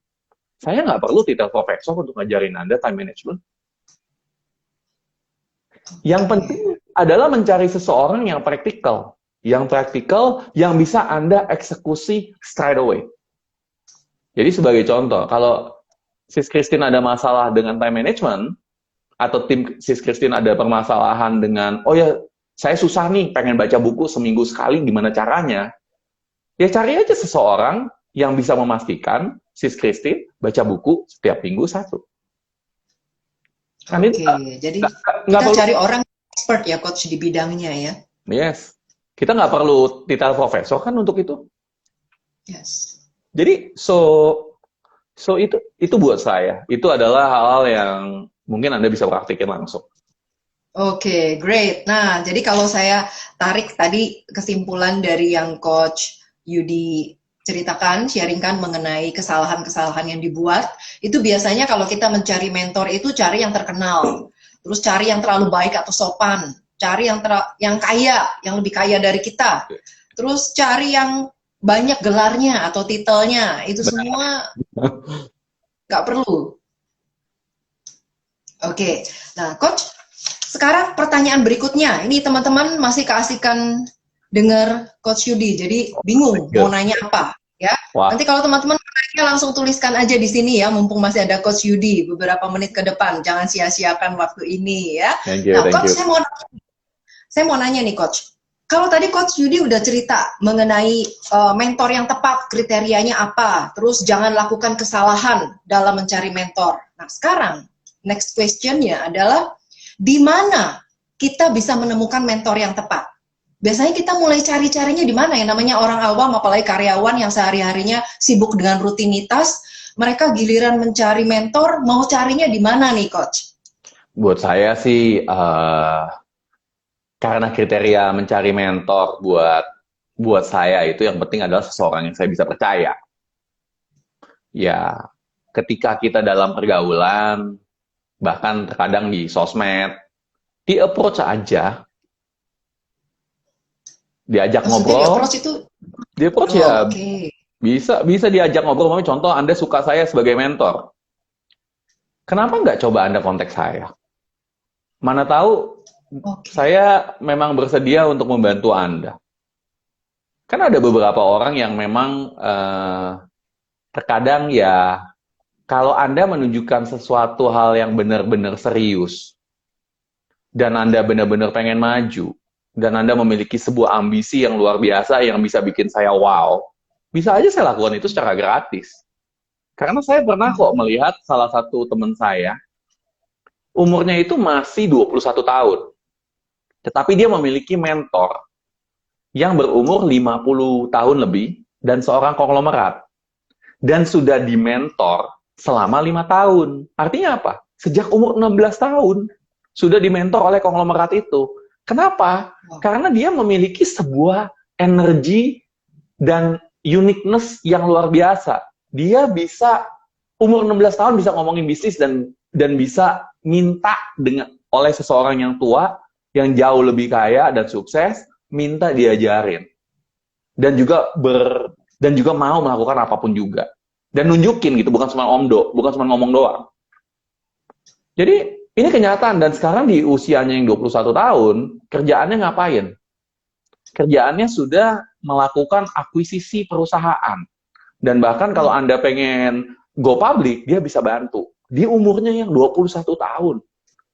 Saya nggak perlu titel profesor untuk ngajarin Anda time management. Yang penting adalah mencari seseorang yang praktikal. Yang praktikal, yang bisa Anda eksekusi straight away. Jadi sebagai contoh, kalau Sis Christine ada masalah dengan time management, atau tim Sis Christine ada permasalahan dengan, oh ya, saya susah nih, pengen baca buku seminggu sekali, gimana caranya? Ya cari aja seseorang yang bisa memastikan Sis Christine baca buku setiap minggu 1. Jadi kita cari orang expert ya, coach, di bidangnya ya? Yes. Kita nggak perlu titel profesor kan untuk itu. Yes. Jadi itu buat saya. Itu adalah hal-hal yang mungkin Anda bisa praktikin langsung. Oke, great. Nah, jadi kalau saya tarik tadi kesimpulan dari yang Coach Yudi ceritakan, sharingkan mengenai kesalahan-kesalahan yang dibuat, itu biasanya kalau kita mencari mentor itu cari yang terkenal, terus cari yang terlalu baik atau sopan, cari yang kaya, yang lebih kaya dari kita, terus cari yang banyak gelarnya atau titelnya, itu Benar. semua nggak perlu. Oke, nah Coach, sekarang pertanyaan berikutnya. Ini teman-teman masih keasikan dengar Coach Yudi, jadi bingung mau Good. nanya apa. Ya, Wah, nanti kalau teman-teman mau nanya langsung tuliskan aja di sini ya, mumpung masih ada Coach Yudi beberapa menit ke depan. Jangan sia-siakan waktu ini ya. thank you, Nah, thank Coach, you. saya mau nanya nih Coach. Kalau tadi Coach Yudi udah cerita mengenai mentor yang tepat, kriterianya apa, terus jangan lakukan kesalahan dalam mencari mentor. Nah, sekarang next question-nya adalah di mana kita bisa menemukan mentor yang tepat? Biasanya kita mulai cari-carinya di mana ya? Namanya orang awam, apalagi karyawan yang sehari-harinya sibuk dengan rutinitas, mereka giliran mencari mentor, mau carinya di mana nih, Coach? Buat saya sih, karena kriteria mencari mentor buat buat saya itu yang penting adalah seseorang yang saya bisa percaya. Ya, ketika kita dalam pergaulan, bahkan terkadang di sosmed, di approach aja, diajak Maksudnya di ngobrol, approach itu, di approach oh, ya oke. Okay. bisa bisa diajak ngobrol. Contoh Anda suka saya sebagai mentor, kenapa nggak coba Anda kontak saya? Mana tahu Oke. Okay. saya memang bersedia untuk membantu Anda. Kan ada beberapa orang yang memang terkadang ya kalau Anda menunjukkan sesuatu hal yang benar-benar serius dan Anda benar-benar pengen maju dan Anda memiliki sebuah ambisi yang luar biasa yang bisa bikin saya wow, bisa aja saya lakukan itu secara gratis. Karena saya pernah kok melihat salah satu teman saya, umurnya itu masih 21 tahun, tetapi dia memiliki mentor yang berumur 50 tahun lebih dan seorang konglomerat. Dan sudah dimentor selama 5 tahun. Artinya apa? Sejak umur 16 tahun sudah dimentor oleh konglomerat itu. Kenapa? Karena dia memiliki sebuah energi dan uniqueness yang luar biasa. Dia bisa umur 16 tahun bisa ngomongin bisnis dan bisa minta dengan oleh seseorang yang tua yang jauh lebih kaya dan sukses minta diajarin dan juga mau melakukan apapun juga dan nunjukin gitu, bukan cuma omdo, bukan cuma ngomong doang. Jadi ini kenyataan dan sekarang di usianya yang 21 tahun kerjaannya ngapain? Kerjaannya sudah melakukan akuisisi perusahaan dan bahkan kalau Anda pengen go public dia bisa bantu di umurnya yang 21 tahun.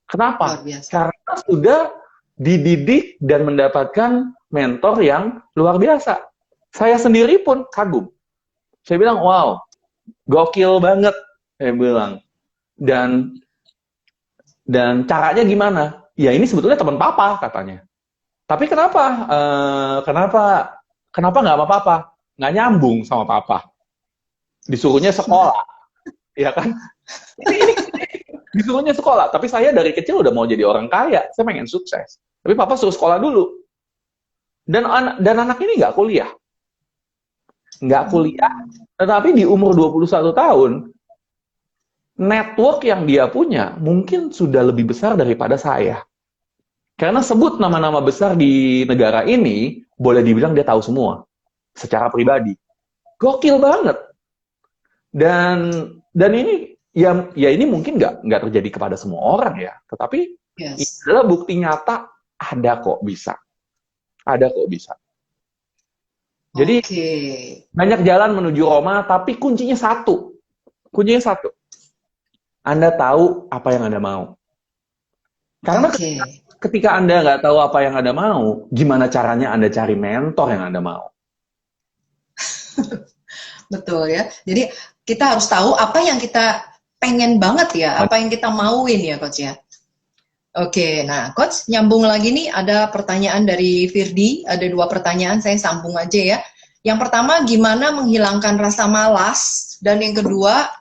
Kenapa? Karena sudah dididik dan mendapatkan mentor yang luar biasa. Saya sendiri pun kagum. Saya bilang, wow, gokil banget. Saya bilang. Dan caranya gimana? Ya ini sebetulnya teman papa katanya. Tapi kenapa nggak sama papa? Nggak nyambung sama papa. Disuruhnya sekolah, ya kan? Ini disuruhnya sekolah. Tapi saya dari kecil udah mau jadi orang kaya. Saya pengen sukses. Tapi papa suruh sekolah dulu. Dan anak ini nggak kuliah. Tetapi di umur 21 tahun, network yang dia punya mungkin sudah lebih besar daripada saya. Karena sebut nama-nama besar di negara ini, boleh dibilang dia tahu semua. Secara pribadi. Gokil banget. Dan ini, ya ini mungkin nggak terjadi kepada semua orang ya. Tetapi ini adalah bukti nyata, ada kok bisa. Ada kok bisa. Jadi banyak jalan menuju Roma, tapi kuncinya satu. Kuncinya satu. Anda tahu apa yang Anda mau. Karena ketika Anda nggak tahu apa yang Anda mau, gimana caranya Anda cari mentor yang Anda mau? Betul ya. Jadi kita harus tahu apa yang kita pengen banget ya, apa yang kita mauin ya, Coach ya. Oke, nah Coach, nyambung lagi nih, ada pertanyaan dari Firdi, ada 2 pertanyaan, saya sambung aja ya. Yang pertama, gimana menghilangkan rasa malas? Dan yang kedua,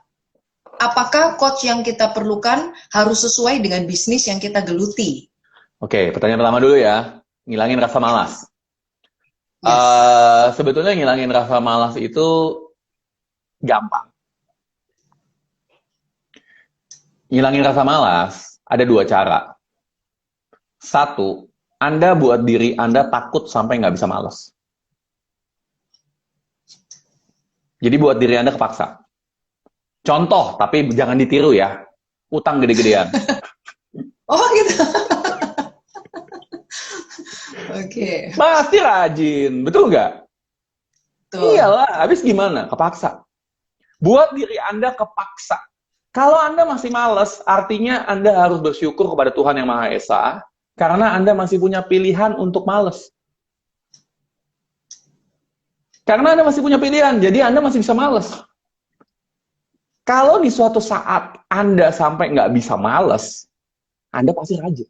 apakah coach yang kita perlukan harus sesuai dengan bisnis yang kita geluti? Oke, pertanyaan pertama dulu ya. Ngilangin rasa malas. Yes. Sebetulnya ngilangin rasa malas itu gampang. Ngilangin rasa malas ada dua cara. Satu, Anda buat diri Anda takut sampai nggak bisa malas. Jadi buat diri Anda kepaksa. Contoh, tapi jangan ditiru ya. Utang gede-gedean. Oh gitu. Oke. Pasti rajin, betul nggak? Tuh. Iyalah, habis gimana? Kepaksa. Buat diri Anda kepaksa. Kalau Anda masih males, artinya Anda harus bersyukur kepada Tuhan Yang Maha Esa, karena Anda masih punya pilihan untuk males. Karena Anda masih punya pilihan, jadi Anda masih bisa males. Kalau di suatu saat Anda sampai nggak bisa males, Anda pasti rajin.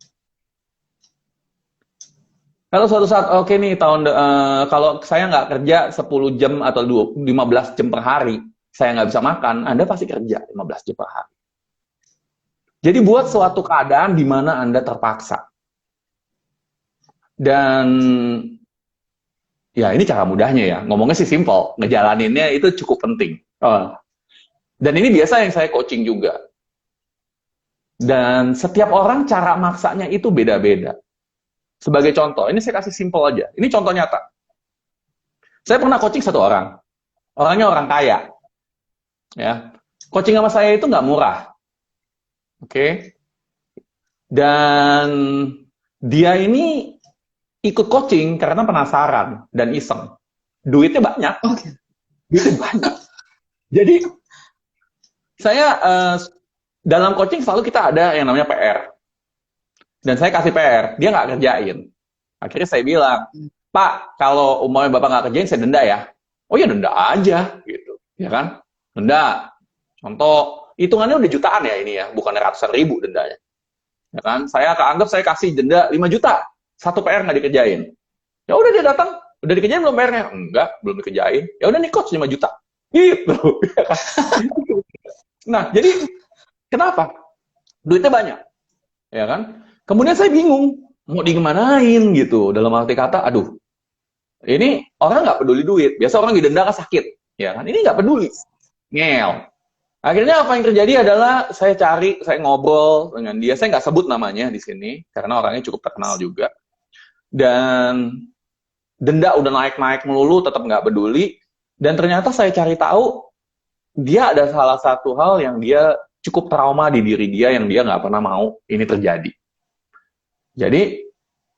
Kalau suatu saat, oke nih, kalau saya nggak kerja 10 jam atau 15 jam per hari, saya nggak bisa makan, Anda pasti kerja 15 jam per hari. Jadi buat suatu keadaan di mana Anda terpaksa. Dan ya ini cara mudahnya ya, ngomongnya sih simple, ngejalaninnya itu cukup penting. Dan ini biasa yang saya coaching juga. Dan setiap orang cara maksanya itu beda-beda. Sebagai contoh, ini saya kasih simple aja. Ini contoh nyata. Saya pernah coaching satu orang. Orangnya orang kaya. Ya. Coaching sama saya itu nggak murah. Oke. Dan dia ini ikut coaching karena penasaran dan iseng. Duitnya banyak. Oke. Duitnya banyak. Jadi, saya dalam coaching selalu kita ada yang namanya PR. Dan saya kasih PR, dia nggak kerjain. Akhirnya saya bilang, Pak, kalau umpamanya Bapak nggak kerjain, saya denda ya. Oh ya denda aja, gitu. Ya kan? Denda. Contoh, hitungannya udah jutaan ya ini ya, bukan ratusan ribu dendanya. Ya kan? Saya anggap saya kasih denda 5 juta. Satu PR nggak dikerjain. Ya udah dia datang, udah dikerjain belum PR-nya? Enggak, belum dikerjain. Ya udah nih coach 5 juta. Gitu. Ya kan? Nah, jadi kenapa? Duitnya banyak. Ya kan? Kemudian saya bingung, mau digimanain gitu. Dalam arti kata, aduh, ini orang nggak peduli duit. Biasa orang didenda kan sakit. Ya kan? Ini nggak peduli. Ngel. Akhirnya apa yang terjadi adalah saya cari, saya ngobrol dengan dia. Saya nggak sebut namanya di sini, karena orangnya cukup terkenal juga. Dan denda udah naik-naik melulu, tetap nggak peduli. Dan ternyata saya cari tahu, dia ada salah satu hal yang dia cukup trauma di diri dia, yang dia nggak pernah mau ini terjadi. Jadi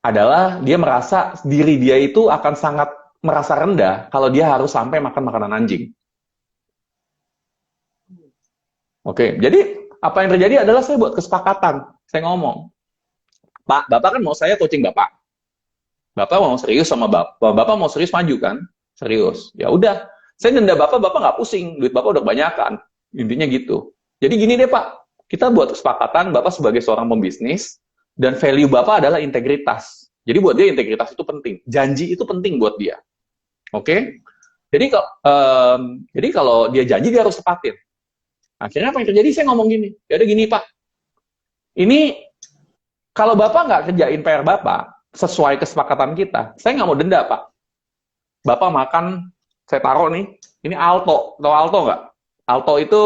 adalah dia merasa diri dia itu akan sangat merasa rendah kalau dia harus sampai makan makanan anjing. Oke, jadi apa yang terjadi adalah saya buat kesepakatan. Saya ngomong, Pak, Bapak kan mau saya coaching Bapak. Bapak mau serius sama Bapak mau serius maju kan? Serius. Ya udah, saya denda Bapak nggak pusing, duit Bapak udah kebanyakan. Intinya gitu. Jadi gini deh Pak, kita buat kesepakatan Bapak sebagai seorang pembisnis, dan value Bapak adalah integritas. Jadi buat dia integritas itu penting. Janji itu penting buat dia. Oke? Jadi kalau dia janji dia harus tepatin. Akhirnya apa yang terjadi? Saya ngomong gini. Ya udah gini Pak. Ini kalau Bapak nggak kerjain PR Bapak sesuai kesepakatan kita, saya nggak mau denda Pak. Bapak makan, saya taruh nih. Ini Alto. Tahu Alto nggak? Alto itu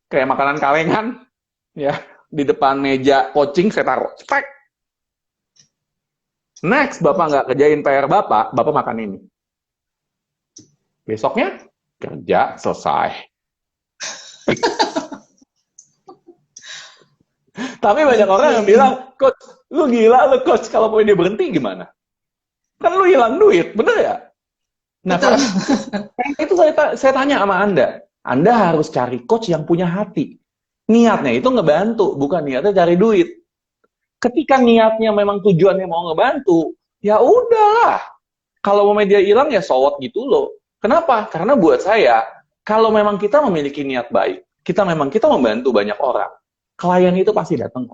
kayak makanan kalengan. Ya. Di depan meja coaching saya taruh. Spek. Next, Bapak nggak kerjain PR Bapak makan ini. Besoknya, kerja, selesai. Tapi banyak orang yang bilang, Coach, lu gila lu Coach, kalau mau ini berhenti gimana? Kan lu hilang duit, bener ya? Nah, karena itu saya tanya sama Anda harus cari coach yang punya hati. Niatnya itu ngebantu, bukan niatnya cari duit. Ketika niatnya memang tujuannya mau ngebantu, ya udahlah. Kalau mau media hilang ya sowot gitu loh. Kenapa? Karena buat saya, kalau memang kita memiliki niat baik, kita membantu banyak orang, klien itu pasti datang.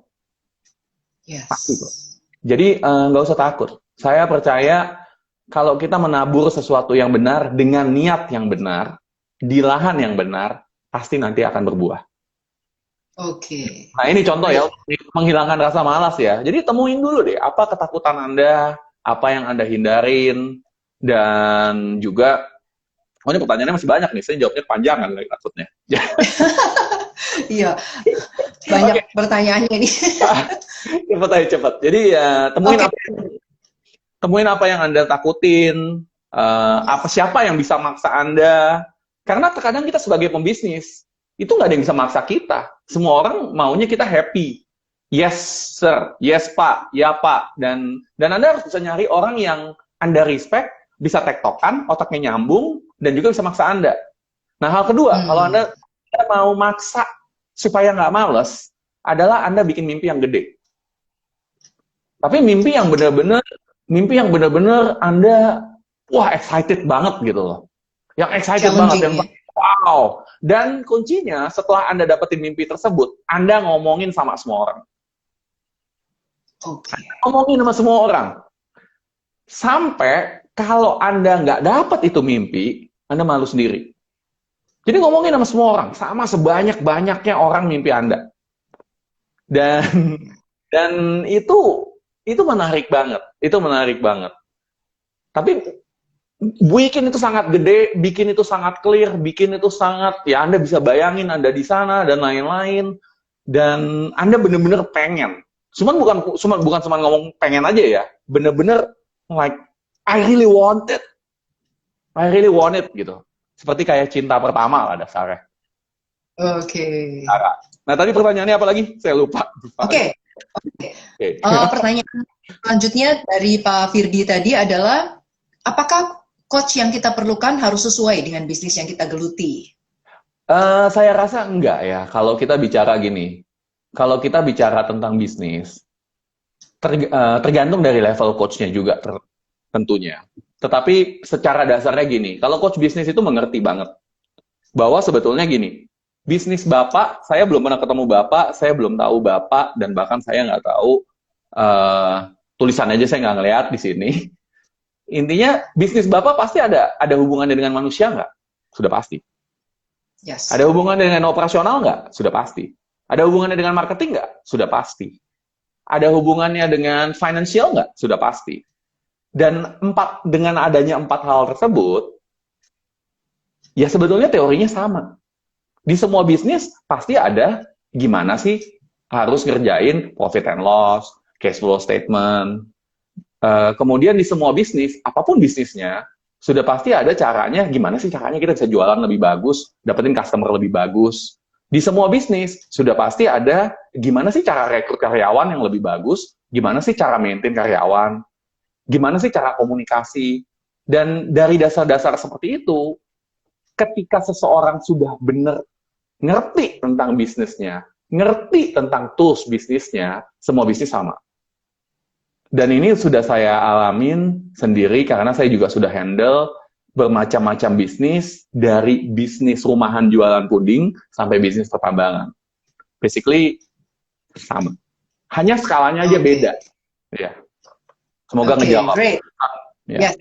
Yes. Pasti kok. Jadi nggak usah takut. Saya percaya kalau kita menabur sesuatu yang benar dengan niat yang benar, di lahan yang benar, pasti nanti akan berbuah. Oke. Nah, ini contoh ya, Baik. untuk menghilangkan rasa malas ya. Jadi temuin dulu deh, apa ketakutan Anda, apa yang Anda hindarin, dan juga, oh ini pertanyaannya masih banyak nih, saya jawabnya kepanjangan lagi takutnya. Iya, banyak Oke, pertanyaannya ini. cepet aja cepet. Jadi ya, Oke. temuin apa yang Anda takutin, apa Yes. siapa yang bisa maksa Anda. Karena terkadang kita sebagai pembisnis, itu nggak ada yang bisa maksa kita. Semua orang maunya kita happy. Yes, sir. Yes, Pak. Ya, Pak. Dan Anda harus bisa nyari orang yang Anda respect, bisa tektokan, otaknya nyambung, dan juga bisa maksa Anda. Nah, hal kedua, kalau Hmm. Anda mau maksa supaya nggak males, adalah Anda bikin mimpi yang gede. Tapi Oke. mimpi yang benar-benar Anda wah excited banget gitu loh. Yang excited banget, Challenging yang ya. wow. Dan kuncinya setelah Anda dapetin mimpi tersebut, Anda ngomongin sama semua orang. Oke. Ngomongin sama semua orang. Sampai kalau Anda nggak dapet itu mimpi, Anda malu sendiri. Jadi ngomongin sama semua orang, sama sebanyak-banyaknya orang mimpi Anda. Dan dan itu menarik banget. Itu menarik banget. Tapi bikin itu sangat gede, bikin itu sangat clear, bikin itu sangat, ya Anda bisa bayangin Anda di sana dan lain-lain, dan Anda bener-bener pengen. Bukan cuma ngomong pengen aja ya, bener-bener like I really want it gitu. Seperti kayak cinta pertama lah dasarnya. Oke. Cara. Nah tadi pertanyaannya apa lagi? Saya lupa. Oke. Oke. Pertanyaan selanjutnya dari Pak Firdi tadi adalah, apakah coach yang kita perlukan harus sesuai dengan bisnis yang kita geluti? Saya rasa enggak ya. Kalau kita bicara gini, kalau kita bicara tentang bisnis, tergantung dari level coachnya juga tentunya. Tetapi secara dasarnya gini, kalau coach bisnis itu mengerti banget bahwa sebetulnya gini, bisnis Bapak, saya belum pernah ketemu Bapak, saya belum tahu Bapak, dan bahkan saya nggak tahu tulisan aja saya nggak ngeliat di sini. Intinya bisnis Bapak pasti ada hubungannya dengan manusia nggak? Sudah pasti. Yes. Ada hubungannya dengan operasional nggak? Sudah pasti. Ada hubungannya dengan marketing nggak? Sudah pasti. Ada hubungannya dengan financial nggak? Sudah pasti. Dan dengan adanya 4 hal tersebut, ya sebetulnya teorinya sama. Di semua bisnis pasti ada gimana sih harus ngerjain profit and loss, cash flow statement. Kemudian di semua bisnis, apapun bisnisnya, sudah pasti ada caranya, gimana sih caranya kita bisa jualan lebih bagus, dapetin customer lebih bagus. Di semua bisnis, sudah pasti ada gimana sih cara rekrut karyawan yang lebih bagus, gimana sih cara maintain karyawan, gimana sih cara komunikasi. Dan dari dasar-dasar seperti itu, ketika seseorang sudah benar ngerti tentang bisnisnya, ngerti tentang tools bisnisnya, semua bisnis sama. Dan ini sudah saya alamin sendiri karena saya juga sudah handle bermacam-macam bisnis, dari bisnis rumahan jualan puding sampai bisnis pertambangan. Basically sama. Hanya skalanya aja Oke. beda. Ya. Semoga Oke, ngejawab. great. Ya. Yes.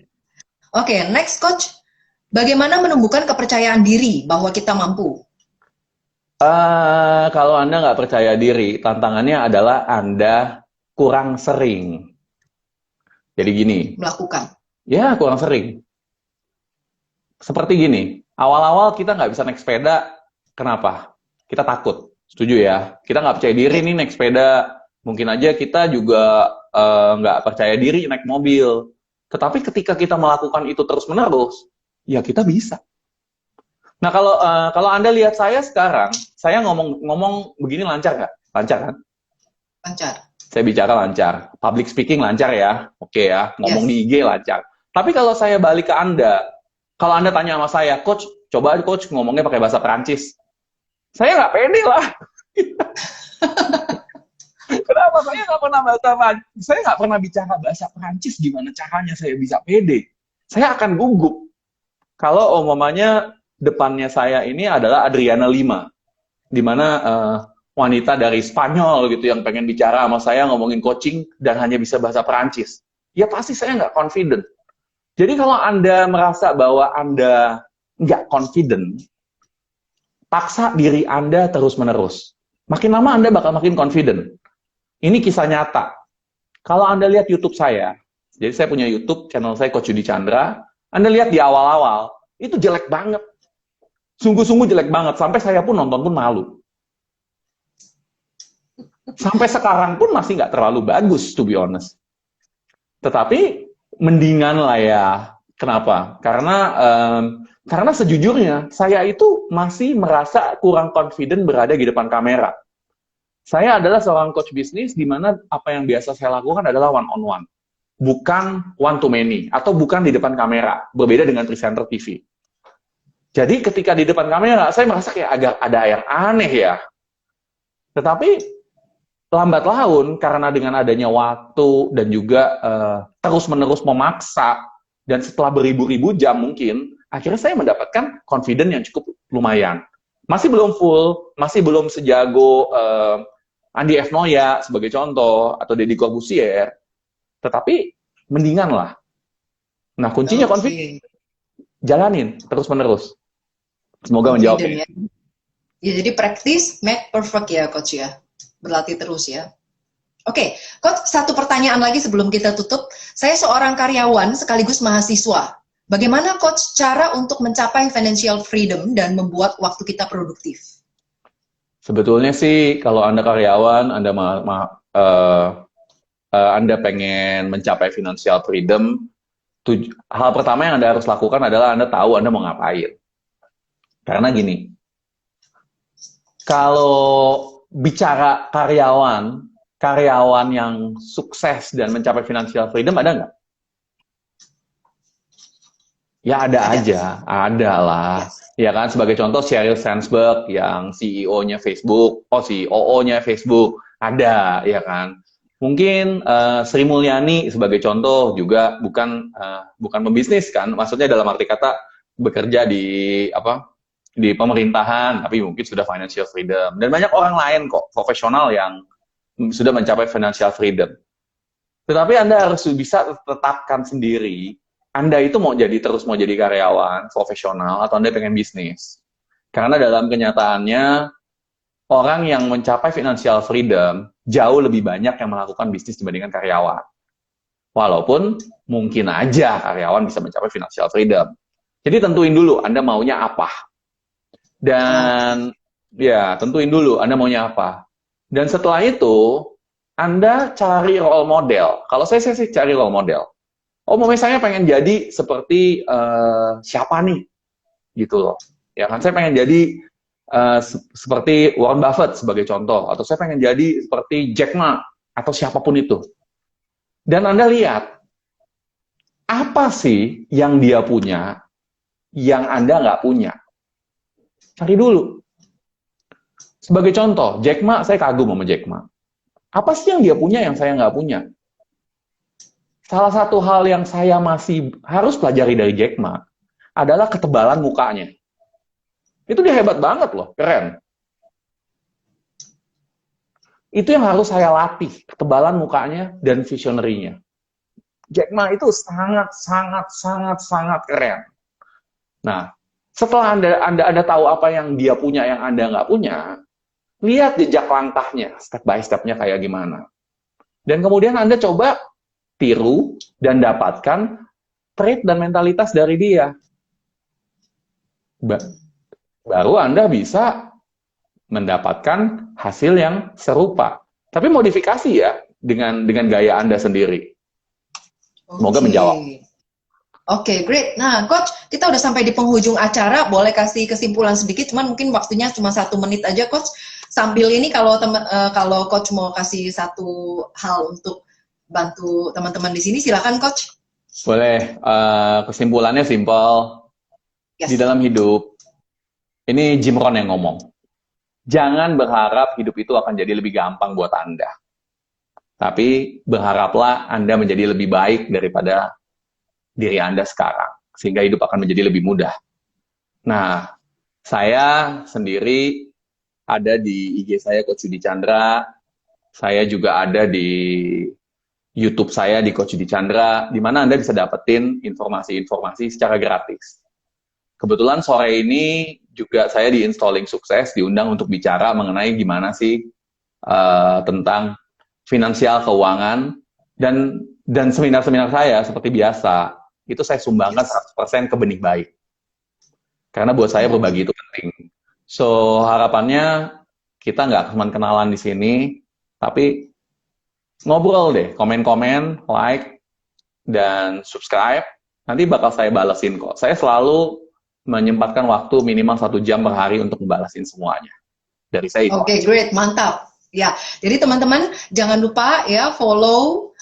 Oke, next coach. Bagaimana menumbuhkan kepercayaan diri bahwa kita mampu? Kalau Anda nggak percaya diri, tantangannya adalah Anda kurang sering. Jadi gini, Melakukan. ya kurang sering. Seperti gini, awal-awal kita nggak bisa naik sepeda, kenapa? Kita takut, setuju ya? Kita nggak percaya diri Yes. nih naik sepeda. Mungkin aja kita juga nggak percaya diri naik mobil. Tetapi ketika kita melakukan itu terus-menerus, ya kita bisa. Nah kalau Anda lihat saya sekarang, saya ngomong begini lancar nggak? Lancar kan? Lancar. Saya bicara lancar, public speaking lancar ya, oke ya, ngomong Yes. di IG lancar. Tapi kalau saya balik ke Anda, kalau Anda tanya sama saya, coach, coba coach ngomongnya pakai bahasa Perancis. Saya nggak pede lah. Kenapa? Saya nggak pernah bicara bahasa Perancis. Gimana caranya saya bisa pede? Saya akan gugup. Kalau umpamanya depannya saya ini adalah Adriana Lima, di mana wanita dari Spanyol gitu yang pengen bicara sama saya ngomongin coaching dan hanya bisa bahasa Perancis. Ya pasti saya nggak confident. Jadi kalau Anda merasa bahwa Anda nggak confident, paksa diri Anda terus-menerus. makin lama Anda bakal makin confident. Ini kisah nyata. Kalau Anda lihat YouTube saya, jadi saya punya YouTube, channel saya Coach Yudi Chandra, Anda lihat di awal-awal, itu jelek banget. Sungguh-sungguh jelek banget, sampai saya pun nonton pun malu. Sampai sekarang pun masih nggak terlalu bagus, to be honest. Tetapi, mendingan lah ya. Kenapa? Karena sejujurnya, saya itu masih merasa kurang confident berada di depan kamera. Saya adalah seorang coach bisnis di mana apa yang biasa saya lakukan adalah one-on-one. Bukan one-to-many, atau bukan di depan kamera. Berbeda dengan presenter TV. Jadi ketika di depan kamera, saya merasa kayak agak ada yang aneh ya. Tetapi lambat laun, karena dengan adanya waktu dan juga terus-menerus memaksa, dan setelah beribu-ribu jam mungkin, akhirnya saya mendapatkan confidence yang cukup lumayan. Masih belum full, masih belum sejago Andi F. Noya sebagai contoh, atau Deddy Corbuzier, tetapi mendingan lah. Nah, kuncinya confidence, jalanin terus-menerus. Semoga menjawabnya. Ya, jadi practice make perfect ya, Coach ya. Berlatih terus ya. Oke, Coach, satu pertanyaan lagi sebelum kita tutup. Saya seorang karyawan sekaligus mahasiswa. Bagaimana Coach cara untuk mencapai financial freedom dan membuat waktu kita produktif? Sebetulnya sih kalau Anda karyawan, Anda pengen mencapai financial freedom, hal pertama yang Anda harus lakukan adalah Anda tahu Anda mau ngapain. Karena gini, kalau bicara karyawan yang sukses dan mencapai financial freedom ada nggak? Ya ada aja, ada lah. Ya kan, sebagai contoh Sheryl Sandberg yang CEO-nya Facebook, COO-nya Facebook, ada, ya kan. Mungkin Sri Mulyani sebagai contoh juga bukan pembisnis kan, maksudnya dalam arti kata bekerja di pemerintahan, tapi mungkin sudah financial freedom. Dan banyak orang lain kok, profesional yang sudah mencapai financial freedom. Tetapi Anda harus bisa tetapkan sendiri, Anda itu mau jadi karyawan, profesional, atau Anda pengen bisnis. Karena dalam kenyataannya, orang yang mencapai financial freedom, jauh lebih banyak yang melakukan bisnis dibandingkan karyawan. Walaupun mungkin aja karyawan bisa mencapai financial freedom. Jadi tentuin dulu Anda maunya apa. Dan ya, tentuin dulu Anda maunya apa. Dan setelah itu, Anda cari role model. Kalau saya sih cari role model. Misalnya pengen jadi seperti siapa nih? Gitu loh. Ya kan, saya pengen jadi seperti Warren Buffett sebagai contoh. Atau saya pengen jadi seperti Jack Ma. Atau siapapun itu. Dan Anda lihat, apa sih yang dia punya, yang Anda nggak punya? Cari dulu. Sebagai contoh, Jack Ma, saya kagum sama Jack Ma. Apa sih yang dia punya yang saya nggak punya? Salah satu hal yang saya masih harus pelajari dari Jack Ma adalah ketebalan mukanya. Itu dia hebat banget loh, keren. Itu yang harus saya latih, ketebalan mukanya dan visionary-nya. Jack Ma itu sangat keren. Nah, setelah Anda tahu apa yang dia punya, yang Anda nggak punya, lihat jejak langkahnya, step by step-nya kayak gimana. Dan kemudian Anda coba tiru dan dapatkan trait dan mentalitas dari dia. Baru Anda bisa mendapatkan hasil yang serupa. Tapi modifikasi ya, dengan gaya Anda sendiri. Semoga menjawab. Oke, great. Nah, Coach, kita udah sampai di penghujung acara. Boleh kasih kesimpulan sedikit, cuman mungkin waktunya cuma 1 menit aja, Coach. Sambil ini, kalau Coach mau kasih satu hal untuk bantu teman-teman di sini, silakan, Coach. Boleh. Kesimpulannya simpel. Yes. Di dalam hidup, ini Jim Rohn yang ngomong. Jangan berharap hidup itu akan jadi lebih gampang buat Anda. Tapi berharaplah Anda menjadi lebih baik daripada diri Anda sekarang, sehingga hidup akan menjadi lebih mudah. Nah, saya sendiri ada di IG saya Coach Yudi Chandra, saya juga ada di YouTube saya di Coach Yudi Chandra, di mana Anda bisa dapetin informasi-informasi secara gratis. Kebetulan sore ini juga saya di Installing Sukses diundang untuk bicara mengenai gimana sih tentang finansial keuangan dan seminar-seminar saya seperti biasa itu saya sumbangkan 100% ke Benih Baik. Karena buat saya berbagi itu penting. So, harapannya kita nggak cuma kenalan di sini, tapi ngobrol deh, komen-komen, like, dan subscribe. Nanti bakal saya balesin kok. Saya selalu menyempatkan waktu minimal 1 jam per hari untuk membalasin semuanya. Dari saya itu. Oke, great, mantap. Ya, jadi teman-teman jangan lupa ya follow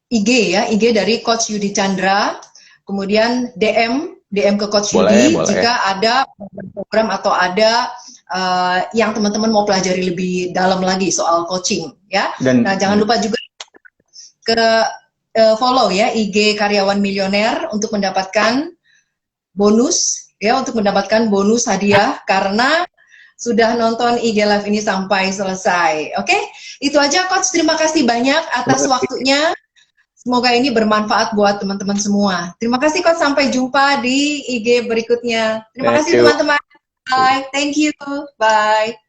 IG ya, IG dari Coach Yudi Chandra. Kemudian DM ke Coach Yudi jika ada program atau ada yang teman-teman mau pelajari lebih dalam lagi soal coaching ya. Nah, jangan lupa juga ke follow ya IG Karyawan Milioner untuk mendapatkan bonus ya, untuk mendapatkan bonus hadiah karena sudah nonton IG Live ini sampai selesai. Oke? Itu aja Coach, terima kasih banyak atas waktunya. Semoga ini bermanfaat buat teman-teman semua. Terima kasih Coach, sampai jumpa di IG berikutnya. Terima kasih teman-teman. Bye. Thank you. Bye.